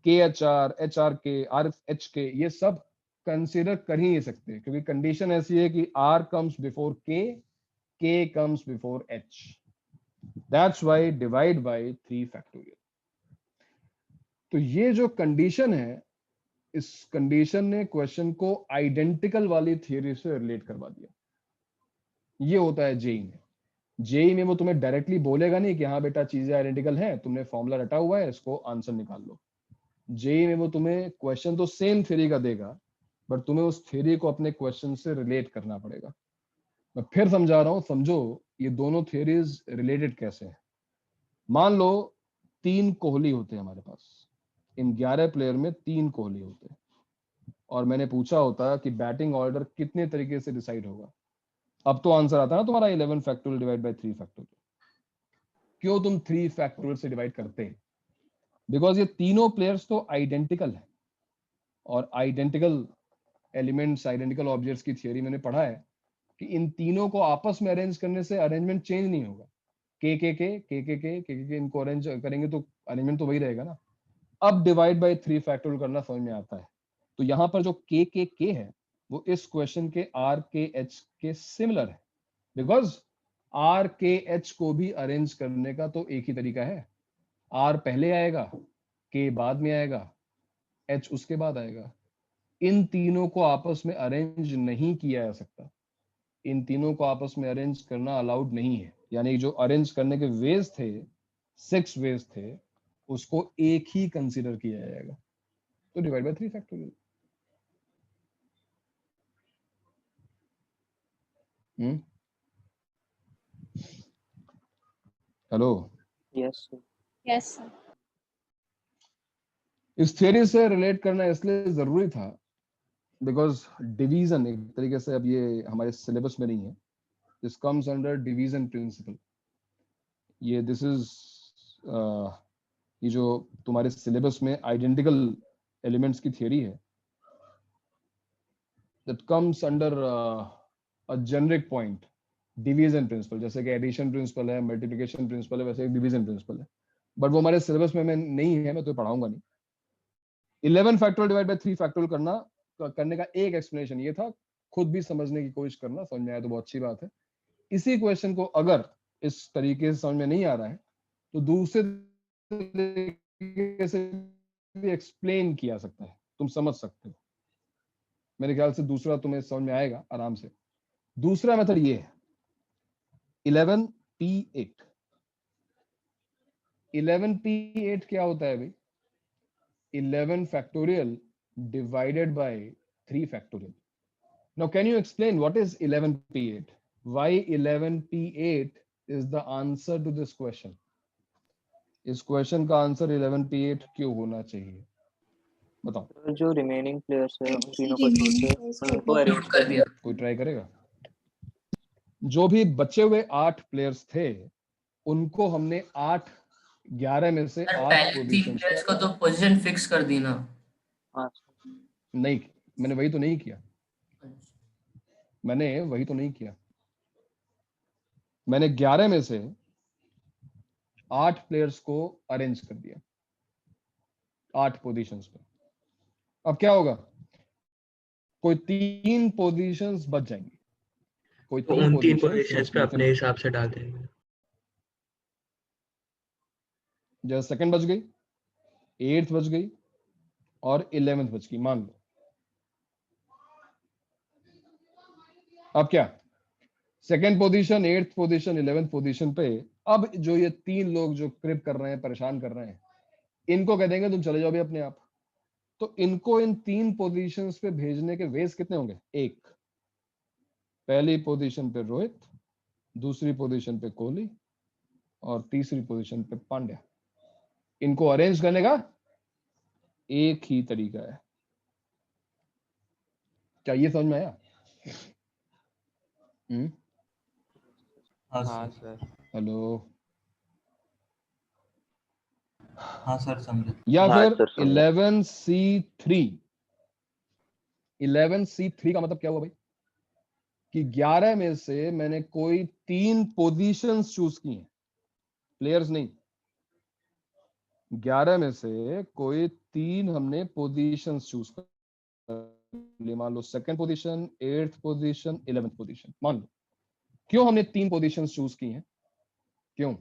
KHR, HRK, RHK ये सब कंसिडर कर ही नहीं सकते, क्योंकि कंडीशन ऐसी है कि R comes before K comes before H. That's why divide by 3 factorial. तो ये जो कंडीशन है, इस कंडीशन ने क्वेश्चन को आइडेंटिकल वाली थियरी से रिलेट करवा दिया. ये होता है जेई में. जेई में वो तुम्हें डायरेक्टली बोलेगा नहीं कि हाँ बेटा चीजें आइडेंटिकल हैं, तुमने फॉर्मूला रटा हुआ है, इसको आंसर निकाल लो. जेई में वो तुम्हें क्वेश्चन तो सेम थ्योरी का देगा, बट तुम्हें उस थ्योरी को अपने क्वेश्चन से रिलेट करना पड़ेगा. मैं फिर समझा रहा हूं, समझो ये दोनों थ्योरीज रिलेटेड कैसे हैं. मान लो 3 कोहली होते हैं हमारे पास, इन 11 प्लेयर में 3 कोहली होते हैं, और मैंने पूछा होता कि बैटिंग ऑर्डर कितने तरीके से डिसाइड होगा. अब तो आंसर आता ना तुम्हारा 11 फैक्टोरियल डिवाइड बाय 3 फैक्टोरियल. क्यों तुम 3 फैक्टोरियल से डिवाइड करते हैं? बिकॉज ये तीनों प्लेयर्स तो आइडेंटिकल है, और आइडेंटिकल एलिमेंट्स, आइडेंटिकल ऑब्जेक्ट्स की थियरी मैंने पढ़ा है कि इन तीनों को आपस में अरेंज करने से अरेंजमेंट चेंज नहीं होगा. के इनको अरेंज करेंगे तो अरेंजमेंट तो वही रहेगा ना. अब डिवाइड बाय 3 फैक्टोरियल करना समझ में आता है. तो यहाँ पर जो के है वो इस क्वेश्चन के आर के एच के सिमिलर है, बिकॉज आर के एच को भी अरेंज करने का तो एक ही तरीका है. आर पहले आएगा, के बाद में आएगा, एच उसके बाद आएगा. इन तीनों को आपस में अरेंज नहीं किया जा सकता. इन तीनों को आपस में अरेंज करना अलाउड नहीं है. यानी जो अरेंज करने के वेज थे, 6 वेज थे, उसको एक ही कंसीडर किया जाएगा. तो divide by 3 factorial. Hello. Yes yes sir. इस थियरी से रिलेट करना इसलिए जरूरी था बिकॉज डिवीजन एक तरीके से, अब ये हमारे सिलेबस में नहीं है, this comes under division principle. ये दिस इज ये जो तुम्हारे सिलेबस में आइडेंटिकल एलिमेंट्स की थियरी है, that comes under a generic point, division principle. जैसे कि एडिशन प्रिंसिपल है, मल्टीप्लिकेशन प्रिंसिपल है, वैसे एक डिवीजन प्रिंसिपल है, बट वो हमारे सिलेबस में नहीं है, मैं तो पढ़ाऊंगा नहीं. 11 फैक्टोरियल डिवाइड बाय 3 फैक्टोरियल करने का एक एक्सप्लेनेशन ये था, खुद भी समझने की कोशिश करना, समझ में आया तो बहुत अच्छी बात है. इसी क्वेश्चन को अगर इस तरीके से समझ में नहीं आ रहा है तो दूसरे तरीके से भी एक्सप्लेन किया सकता है, तुम समझ सकते हो. मेरे ख्याल से दूसरा तुम्हें समझ में आएगा आराम से. दूसरा मेथड ये है 11p8. 11p8 क्या होता है भाई? 11 factorial divided by 3 factorial. Now can you explain what is 11p8? Why 11p8 is the answer to this question? इस क्वेश्चन का आंसर 11p8 क्यों होना चाहिए, बताओ. जो रिमेनिंग प्लेयर्स है उन तीनों को छोड़ के उनको अरेंज कर दिया. कोई ट्राई करेगा? जो भी बचे हुए 8 प्लेयर्स थे उनको हमने 11 में से 8 पोजीशंस प्लेयर्स को तो पोजीशन फिक्स कर दी ना. नहीं, मैंने वही तो नहीं किया. मैंने 11 में से 8 प्लेयर्स को अरेंज कर दिया 8 पोजीशंस पे. अब क्या होगा? कोई 3 पोजीशंस बच जाएंगी. कोई तो उन 3 पोजीशंस पे अपने हिसाब से डाल देंगे. जैसे सेकंड बच गई, 8th बच गई और 11th बच गई, मान लो. अब क्या? Second position, 8th position, 11th position पे अब जो ये 3 लोग जो क्रिप कर रहे हैं, परेशान कर रहे हैं, इनको कह देंगे तुम चले जाओ भी अपने आप. तो इनको इन 3 पोजीशंस पे भेजने के वेज कितने होंगे? 1. पहली पोजीशन पे रोहित, दूसरी पोजीशन पे कोहली और तीसरी पोजीशन पे पांड्या. इनको अरेंज करने का एक ही तरीका है. क्या ये समझ में आया? हाँ सर. हेलो, हाँ सर समझे। या हाँ फिर सर समझा। 11C3। 11C3 का मतलब क्या हुआ भाई कि 11 में से मैंने कोई 3 पोजीशंस चूज की हैं, प्लेयर्स नहीं। 11 में से कोई 3 हमने पोजीशंस चूज कर लिए, मान लो 2nd position, 8th position, 11th position, मान लो। क्यों हमने 3 पोजीशंस चूज की हैं? क्यों?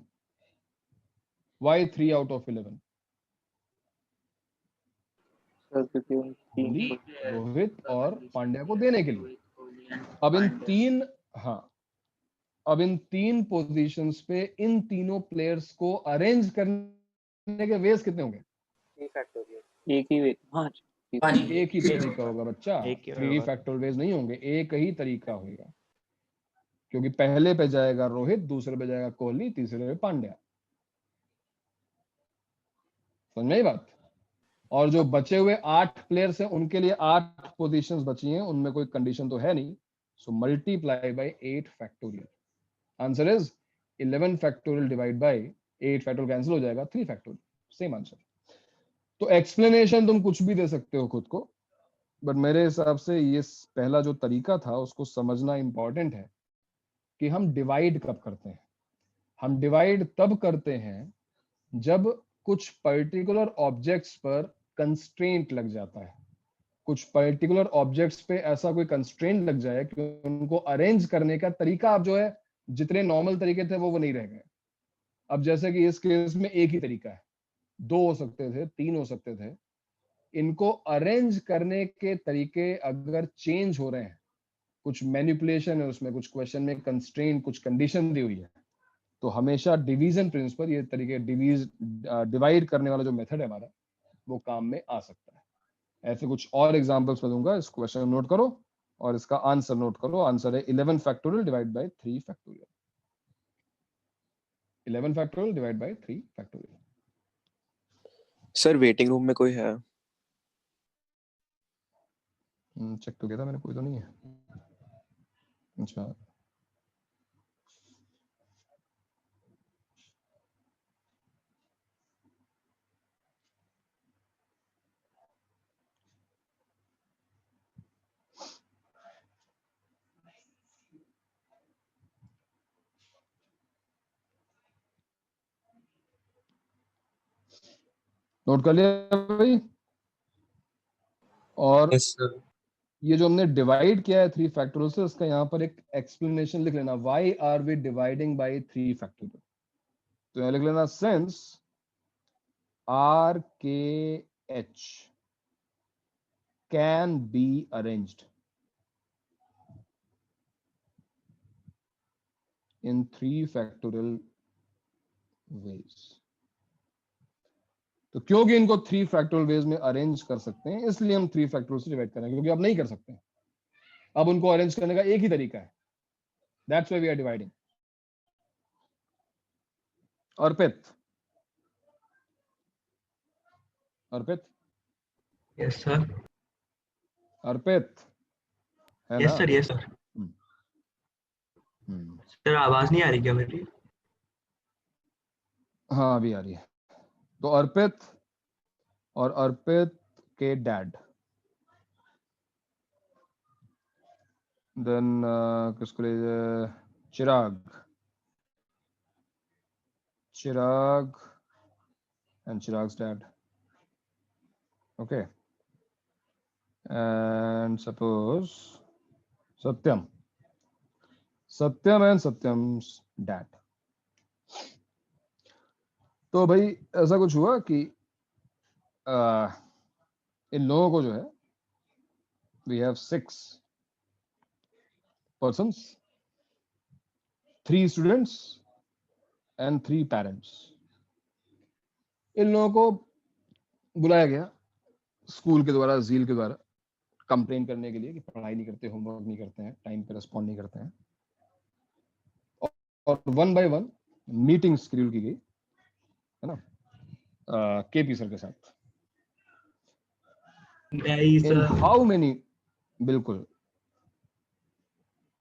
Why 3 out of 11? सर क्योंकि उन तीन ओनली रोहित और पांड्या को देने के लिए। अब इन 3 पोजीशंस पे इन तीनों प्लेयर्स को अरेंज करने के वेज कितने होंगे? 3 फैक्टोरियल। एक ही वे, हाँ एक ही तरीका होगा बच्चा, एक ही 3 होगा। फैक्टोरियल वेज नहीं होंगे, एक ही तरीका होगा। क्योंकि पहले पे जाएगा रोहित, दूसरे पे जाएगा कोहली, तीसरे पे पांड्या। समझ में आई बात? और जो बचे हुए 8 प्लेयर्स हैं उनके लिए 8 पोजीशंस बची हैं, उनमें कोई कंडीशन तो है नहीं, so multiply by 8 factorial. Answer is 11 factorial divide bye 8 factorial, cancel हो जाएगा, 3 फैक्टोरियल, सेम आंसर। तो एक्सप्लेनेशन तुम कुछ भी दे सकते हो खुद को, बट मेरे हिसाब से ये पहला जो तरीका था उसको समझना इंपॉर्टेंट है कि हम डिवाइड कब करते हैं। हम डिवाइड तब करते हैं जब कुछ पर्टिकुलर ऑब्जेक्ट्स पर कंस्ट्रेंट लग जाता है। कुछ पर्टिकुलर ऑब्जेक्ट्स पे ऐसा कोई कंस्ट्रेंट लग जाए कि उनको अरेंज करने का तरीका आप जो है, जितने नॉर्मल तरीके थे वो नहीं रह गए। अब जैसे कि इस केस में एक ही तरीका है, 2 हो सकते थे, 3 हो सकते थे। इनको अरेंज करने के तरीके अगर चेंज हो रहे हैं, कुछ मैनिपुलेशन है उसमें, कुछ क्वेश्चन में कंस्ट्रेंट, कुछ कंडीशन दी हुई है, तो हमेशा डिवीजन प्रिंसिपल, ये तरीके डिवाइड करने वाला जो मेथड है हमारा, वो काम में आ सकता है। ऐसे कुछ और एग्जांपल्स मैं दूंगा, इस क्वेश्चन नोट करो और इसका आंसर नोट करो। आंसर है 11 factorial divide bye 3 factorial. 11 factorial divide bye 3 factorial. Sir waiting room में कोई है? चेक तो किया था मैंने, कोई तो नहीं है। अच्छा, नोट कर लिया भाई? और यस सर। ये जो हमने डिवाइड किया है 3 फैक्टोरियल से, इसका यहाँ पर एक एक्सप्लेनेशन लिख लेना, why are we dividing by 3 factorial. तो यहाँ लिख लेना, since RKH can be arranged in 3 factorial ways। तो क्योंकि इनको 3 फैक्टोरियल वेज में अरेंज कर सकते हैं, इसलिए हम 3 फैक्टोरियल से डिवाइड करेंगे, क्योंकि अब नहीं कर सकते। अब उनको अरेंज करने का एक ही तरीका है, that's why we are dividing. Arpit, Arpit, yes sir. Arpit है यस ना? Sir, yes sir. सर आवाज नहीं आ रही क्या मेरी? हाँ अभी आ रही है। तो अर्पित और अर्पित के डैड, देन किसको लीजिए, Chirag, Chirag and Chirag's dad, okay, and suppose Satyam, Satyam and Satyam's dad. तो भाई ऐसा कुछ हुआ कि इन लोगों को जो है, we have 6 persons, 3 students and 3 parents। इन लोगों को बुलाया गया स्कूल के द्वारा, जील के द्वारा, कंप्लेन करने के लिए कि पढ़ाई नहीं करते, होमवर्क नहीं करते हैं, टाइम पे रिस्पॉन्ड नहीं करते हैं। और 1 by 1 मीटिंग शेड्यूल की गई, है ना, केपी सर के साथ। इन हाउ मेनी, बिल्कुल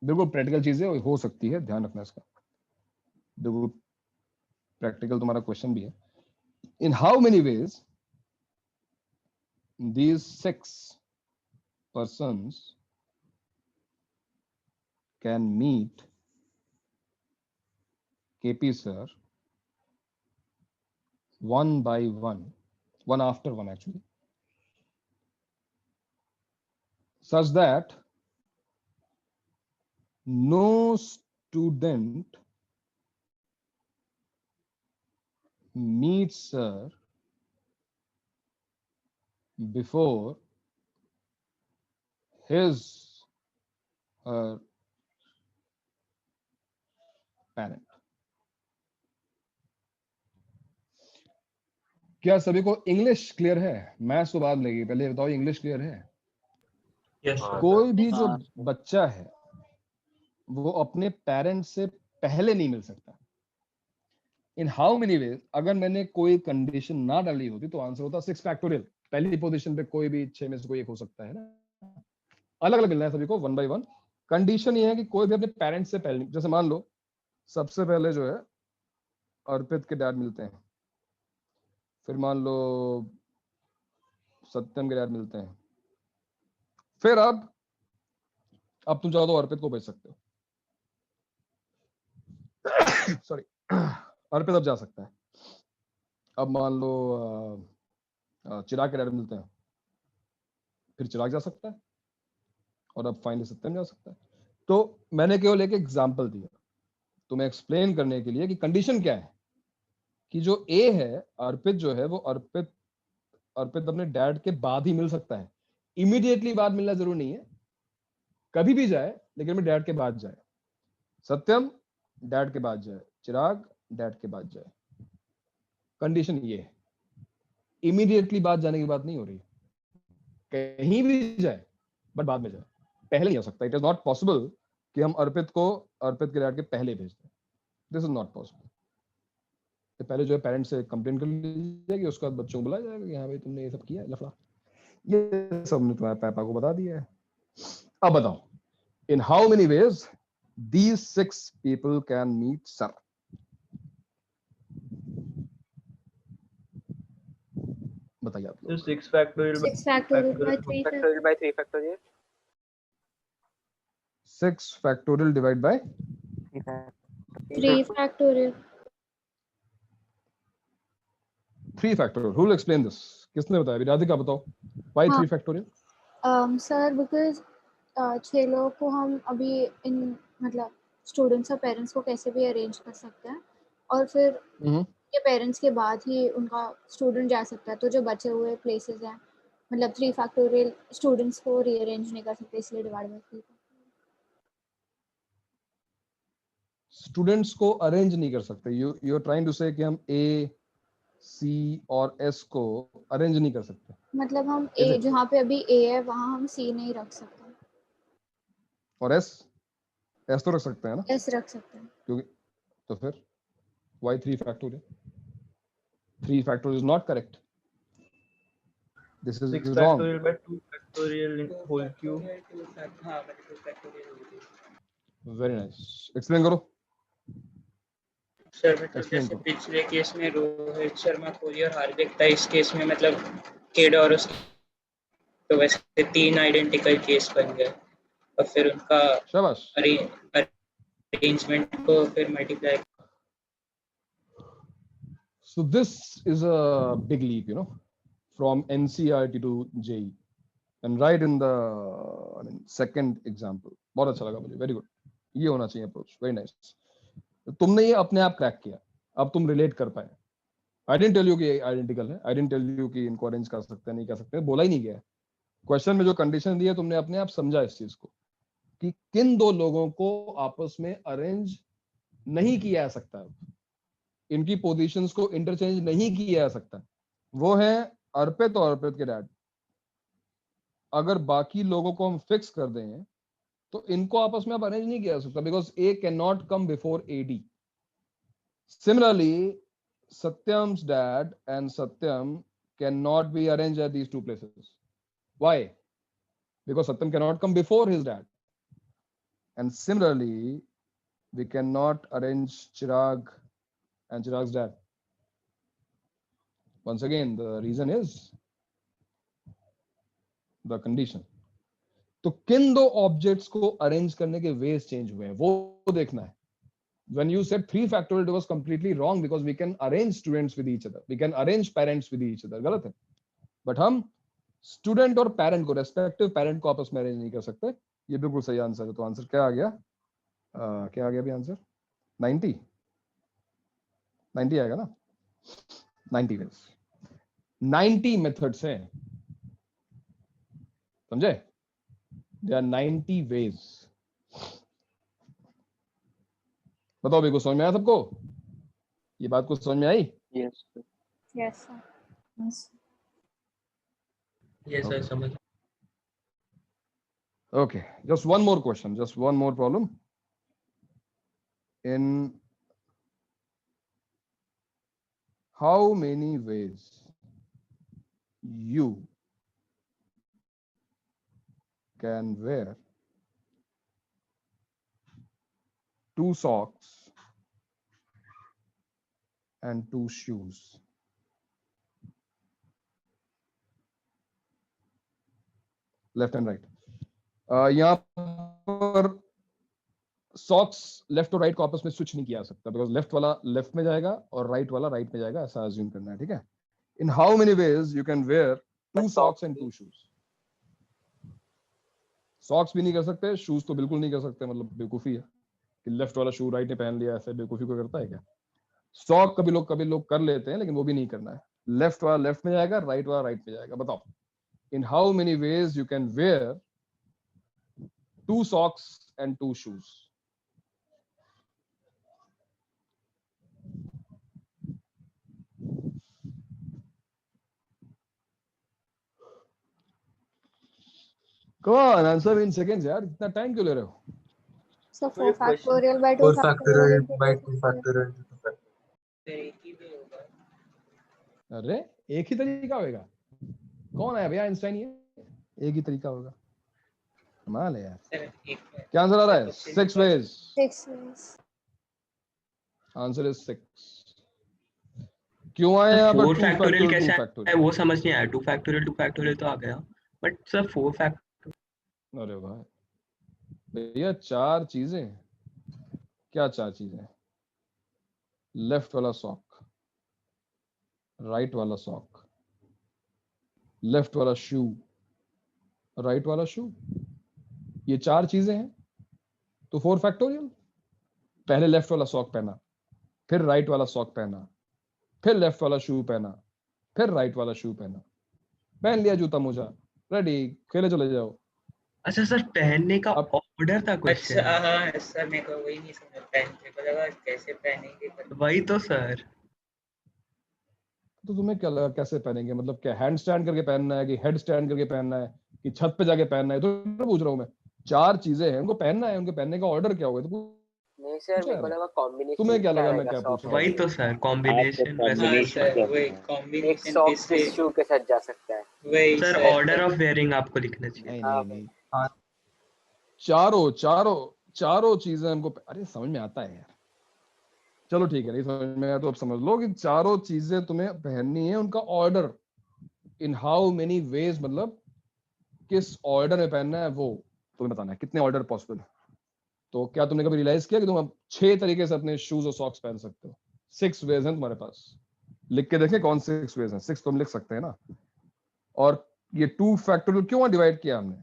बिल्कुल प्रैक्टिकल चीजें हो सकती है, ध्यान रखना इसका। बिल्कुल प्रैक्टिकल तुम्हारा क्वेश्चन भी है. In how many ways these 6 persons can meet KP sir one by one after one actually, such that no student meets sir before his her parent. क्या सभी को इंग्लिश क्लियर है? मैथ्स तो बाद लगी, पहले बताओ इंग्लिश क्लियर है? यस कोई भी जो बच्चा है वो अपने पेरेंट्स से पहले नहीं मिल सकता. इन हाउ मेनी वेज, अगर मैंने कोई कंडीशन ना डाली होती तो आंसर होता 6 फैक्टोरियल. पहली पोजीशन पे कोई भी 6 में से कोई एक हो सकता है ना. अलग अलग मिलना है सभी को, 1 by 1. कंडीशन ये है कि कोई भी अपने पेरेंट्स से पहले, जैसे मान लो सबसे पहले जो है अर्पित के डैड मिलते हैं, फिर मान लो सत्यम के डैड मिलते हैं, फिर अब तुम चाहो तो अर्पित को भेज सकते हो. सॉरी, अर्पित अब जा सकता है. अब मान लो चिराग के डैड मिलते हैं, फिर चिराग जा सकता है, और अब फाइनली सत्यम जा सकता है. तो मैंने केवल एक एग्जांपल दिया तुम्हें एक्सप्लेन करने के लिए कि कंडीशन क्या है, कि जो ए है अर्पित जो है वो अर्पित अपने डैड के बाद ही मिल सकता है. इमीडिएटली बाद मिलना जरूरी नहीं है, कभी भी जाए लेकिन मैं डैड के बाद जाए. सत्यम डैड के बाद जाए, चिराग डैड के बाद जाए. कंडीशन ये है, इमीडिएटली बाद जाने की बात नहीं हो रही, कहीं भी जाए बट बाद में जाए, पहले नहीं हो सकता. इट इज नॉट पॉसिबल कि हम अर्पित के डैड के पहले भेज दें. This is not possible. तो पहले जो है पेरेंट्स से कंप्लेन कर ली जाएगी, उसके बाद बच्चों को बुलाया जाएगा कि हाँ भाई तुमने ये सब किया लफड़ा, ये सब ने तुम्हारे पापा को बता दिया है. अब बताओ, इन how many veg these 6 people can meet sir? बताइए आप लोग. 6 factorial 6 factorial by 3 factorial by 3 factorial. 6 factorial divided by 3 factorial. 3 factorial. Who will explain this? किसने बताया? विराधिका बताओ. Why 3 factorial? सर बिकॉज 6 लोगों को हम अभी इन मतलब स्टूडेंट्स और पेरेंट्स को कैसे भी अरेंज कर सकते हैं, और फिर के पेरेंट्स के बाद ही उनका स्टूडेंट जा सकता है. तो जो बचे हुए प्लेसेस हैं, मतलब 3 फैक्टोरियल स्टूडेंट्स को रीअरेंज नहीं कर सकते, इसलिए डिवाइड बाय 3. स्टूडेंट्स को अरेंज नहीं कर सकते. यू आर ट्राइंग टू से कि हम ए, सी और एस को अरेंज नहीं कर सकते. मतलब हम ए, जहाँ पे अभी ए है वहाँ हम सी नहीं रख सकते. और एस तो रख सकते हैं ना? एस रख सकते हैं. क्योंकि तो फिर why 3 factorial? 3 factorial is not correct. This is 6 wrong. factorial by 2 factorial in whole cube. Very nice. Explain करो. सर मतलब जैसे पिछले केस में रोहित शर्मा, कोहली और हार्दिक था, इस केस में मतलब केड और उसके, तो वैसे 3 आइडेंटिकल केस बन गए, और फिर उनका अरेंजमेंट को फिर multiply. So this is a big leap, from NCERT to JEE, and right in the second example. बहुत अच्छा लगा मुझे. Very good. ये होना चाहिए अप्रोच. Very nice. तुमने ये अपने आप क्रैक किया, अब तुम रिलेट कर पाए. I didn't tell you कि आइडेंटिकल है, I didn't tell you कि इनको अरेंज कर सकते हैं नहीं कर सकते, बोला ही नहीं गया. क्वेश्चन में जो कंडीशन दी है तुमने अपने आप समझा इस चीज को कि किन 2 लोगों को आपस में अरेंज नहीं किया जा सकता, इनकी पोजीशंस को इंटरचेंज नहीं किया जा सकता. वो है अर्पित और अर्पित के डैड. अगर बाकी लोगों को हम फिक्स कर दें तो इनको आपस में आप अरेंज नहीं किया जा सकता, because A can not come before AD. Similarly Satyam's dad and Satyam can not be arrange at these 2 places. Why? Because Satyam cannot come before his dad. And similarly, we cannot arrange Chirag and Chirag's dad. Once again, the reason is the condition. तो किन दो ऑब्जेक्ट्स को अरेंज करने के वेज चेंज हुए हैं वो देखना है. When you said 3 factorial, it was completely wrong because we can arrange students with each other. We can arrange parents with each other. गलत है. But हम स्टूडेंट और पेरेंट को, रेस्पेक्टिव पेरेंट को आपस में अरेंज नहीं कर सकते. ये बिल्कुल सही आंसर है. तो आंसर क्या आ गया? क्या आ गया अभी आंसर? 90 आएगा ना? 90 वेज. 90 मेथड्स हैं, समझे? There are 90 ways. बताओ भी कुछ समझ में आया सबको? ये बात कुछ समझ में आई? Yes, sir. Yes, sir. Yes. Yes, sir. समझ. Okay, just one more question, just one more problem. In how many ways you can wear 2 socks and 2 shoes? Left and right. यहाँ पर सॉक्स लेफ्ट और राइट को आपस में स्विच नहीं किया जा सकता, बिकॉज लेफ्ट वाला लेफ्ट में जाएगा और राइट वाला राइट में जाएगा, ऐसा अज्यूम करना है. ठीक है. In how many ways you can wear 2 socks and 2 shoes? Socks भी नहीं कर सकते, शूज तो बिल्कुल नहीं कर सकते. मतलब बेवकूफी है कि लेफ्ट वाला शू राइट ने पहन लिया, ऐसे बेवकूफी को करता है क्या? सॉक कभी लोग कर लेते हैं, लेकिन वो भी नहीं करना है. लेफ्ट वाला लेफ्ट में जाएगा, राइट वाला राइट में जाएगा. बताओ, इन how many ways you can wear 2 socks and 2 shoes? Come on, answer in seconds यार. इतना टाइम क्यों ले रहे हो? So 4 factorial by 2 factorial by 2 factorial into 2 factorial. अरे एक ही तरीका होगा. कौन है भैया आइंस्टाइन? ये एक ही तरीका होगा. कमाल है यार. क्या आंसर आ रहा है? 6 ways. 6 ways. Answer is 6. क्यों आया यहाँ पर 4 फैक्टोरियल कैसे factorial? है वो समझ नहीं आया. 2 फैक्टोरियल तो आ गया, बट सर 4 फैक्टोरियल. अरे भाई भैया 4 चीजें. क्या 4 चीजें? लेफ्ट वाला सॉक, राइट वाला सॉक, लेफ्ट वाला शू, राइट वाला शू. ये 4 चीजें हैं. तो 4 फैक्टोरियल. पहले लेफ्ट वाला सॉक पहना, फिर राइट वाला सॉक पहना, फिर लेफ्ट वाला शू पहना, फिर राइट वाला शू पहना, पहन लिया जूता मोजा, रेडी, खेले चले जाओ. अच्छा सर, पहनने का ऑर्डर था क्वेश्चन. अच्छा हाँ सर, मेरे को वही नहीं समझ. पहनने को लगा कैसे पहनेंगे. वही तो सर. तो तुम्हें क्या लगा कैसे पहनेंगे? मतलब क्या हैंड स्टैंड करके पहनना है कि हेड स्टैंड करके पहनना है कि छत पे जाके पहनना है? तो पूछ रहा हूँ मैं. 4 चीजें हैं, उनको पहनना है, उनके पहनने का ऑर्डर क्या होगा? तो नहीं सर, मेरे को लगा कॉम्बिनेशन. तुम्हें क्या लगा मैं क्या पूछ रहा हूँ? वही तो सर, कॉम्बिनेशन. वही कॉम्बिनेशन एक सॉक्स के शू के साथ जा सकता है. वही सर ऑर्डर ऑफ वेयरिंग आपको लिखना चाहिए. नहीं. चारों चीजें हमको. अरे समझ में आता है यार. चलो ठीक है, नहीं समझ में आया तो अब समझ लो कि चारों चीजें तुम्हें पहननी है. उनका order in how many veg, मतलब किस ऑर्डर में पहनना है वो तुम्हें बताना है. कितने ऑर्डर पॉसिबल है. तो क्या तुमने कभी रियलाइज किया कि तुम अब 6 तरीके से अपने शूज और सॉक्स पहन सकते हो? 6 वेज हैं तुम्हारे पास. लिख के देखें कौन 6 वेज हैं. 6 तुम लिख सकते हैं ना. और ये 2 फैक्टोरियल क्यों डिवाइड किया हमने?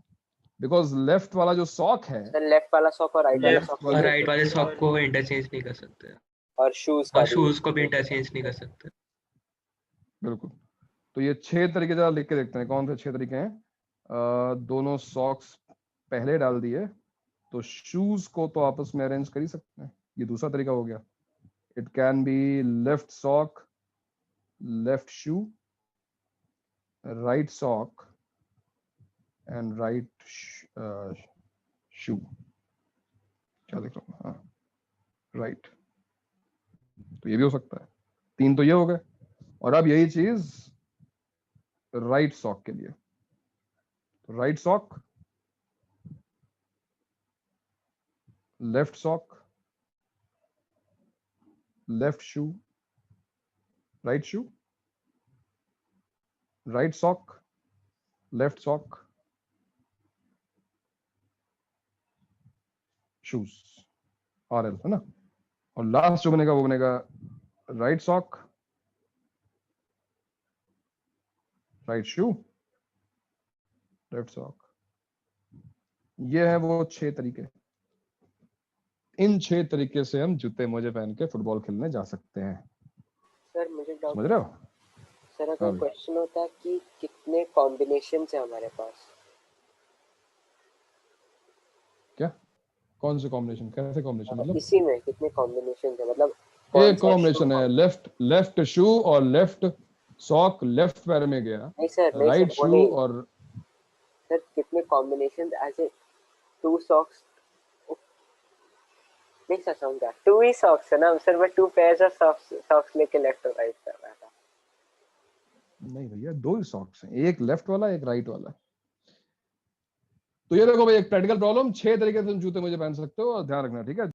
बिकॉज लेफ्ट वाला जो सॉक है, लेफ्ट वाला सॉक और राइट वाले सॉक को इंटरचेंज नहीं कर सकते, और शूज को भी इंटरचेंज नहीं कर सकते. बिल्कुल. तो ये 6 तरीके जरा लिख के देखते हैं कौन से 6 तरीके हैं. दोनों सॉक्स पहले डाल दिए, तो शूज को तो आपस में अरेंज कर ही सकते हैं. ये दूसरा तरीका हो गया. It can be left sock, left shoe, right sock and right shoe. क्या देख रहा हूँ? हाँ, राइट. तो ये भी हो सकता है. 3 तो ये हो गए. और अब यही चीज राइट सॉक के लिए. Right sock, left sock, left shoe, right shoe, right sock, left sock, shoes, RL है ना। और लास्ट जो बनेगा वो बनेगा right sock, right shoe, left sock. ये है वो 6 तरीके। इन 6 तरीके से हम जूते मोजे पहन के फुटबॉल खेलने जा सकते हैं। सर मुझे डाउट समझ रहे हो? सर अगर क्वेश्चन होता कि कितने कॉम्बिनेशन है हमारे पास, क्या कौन से कॉम्बिनेशन, कैसे कॉम्बिनेशन मतलब? इसी में कितने कॉम्बिनेशन है, मतलब एक कॉम्बिनेशन है लेफ्ट शू और लेफ्ट सॉक लेफ्ट पैर में गया, नहीं सर, राइट शू और सर कितने कॉम्बिनेशन ऐसे 2 सॉक्स नहीं सर, समझा 2 ही सॉक्स है ना सर, मैं 2 पेयर्स ऑफ सॉक्स लेके लेफ्ट और राइट कर रहा था। नहीं भैया 2 ही सॉक्स हैं, एक लेफ्ट वाला एक राइट वाला। तो ये देखो भाई एक प्रैक्टिकल प्रॉब्लम, 6 तरीके से तुम जूते मुझे पहन सकते हो और ध्यान रखना ठीक है।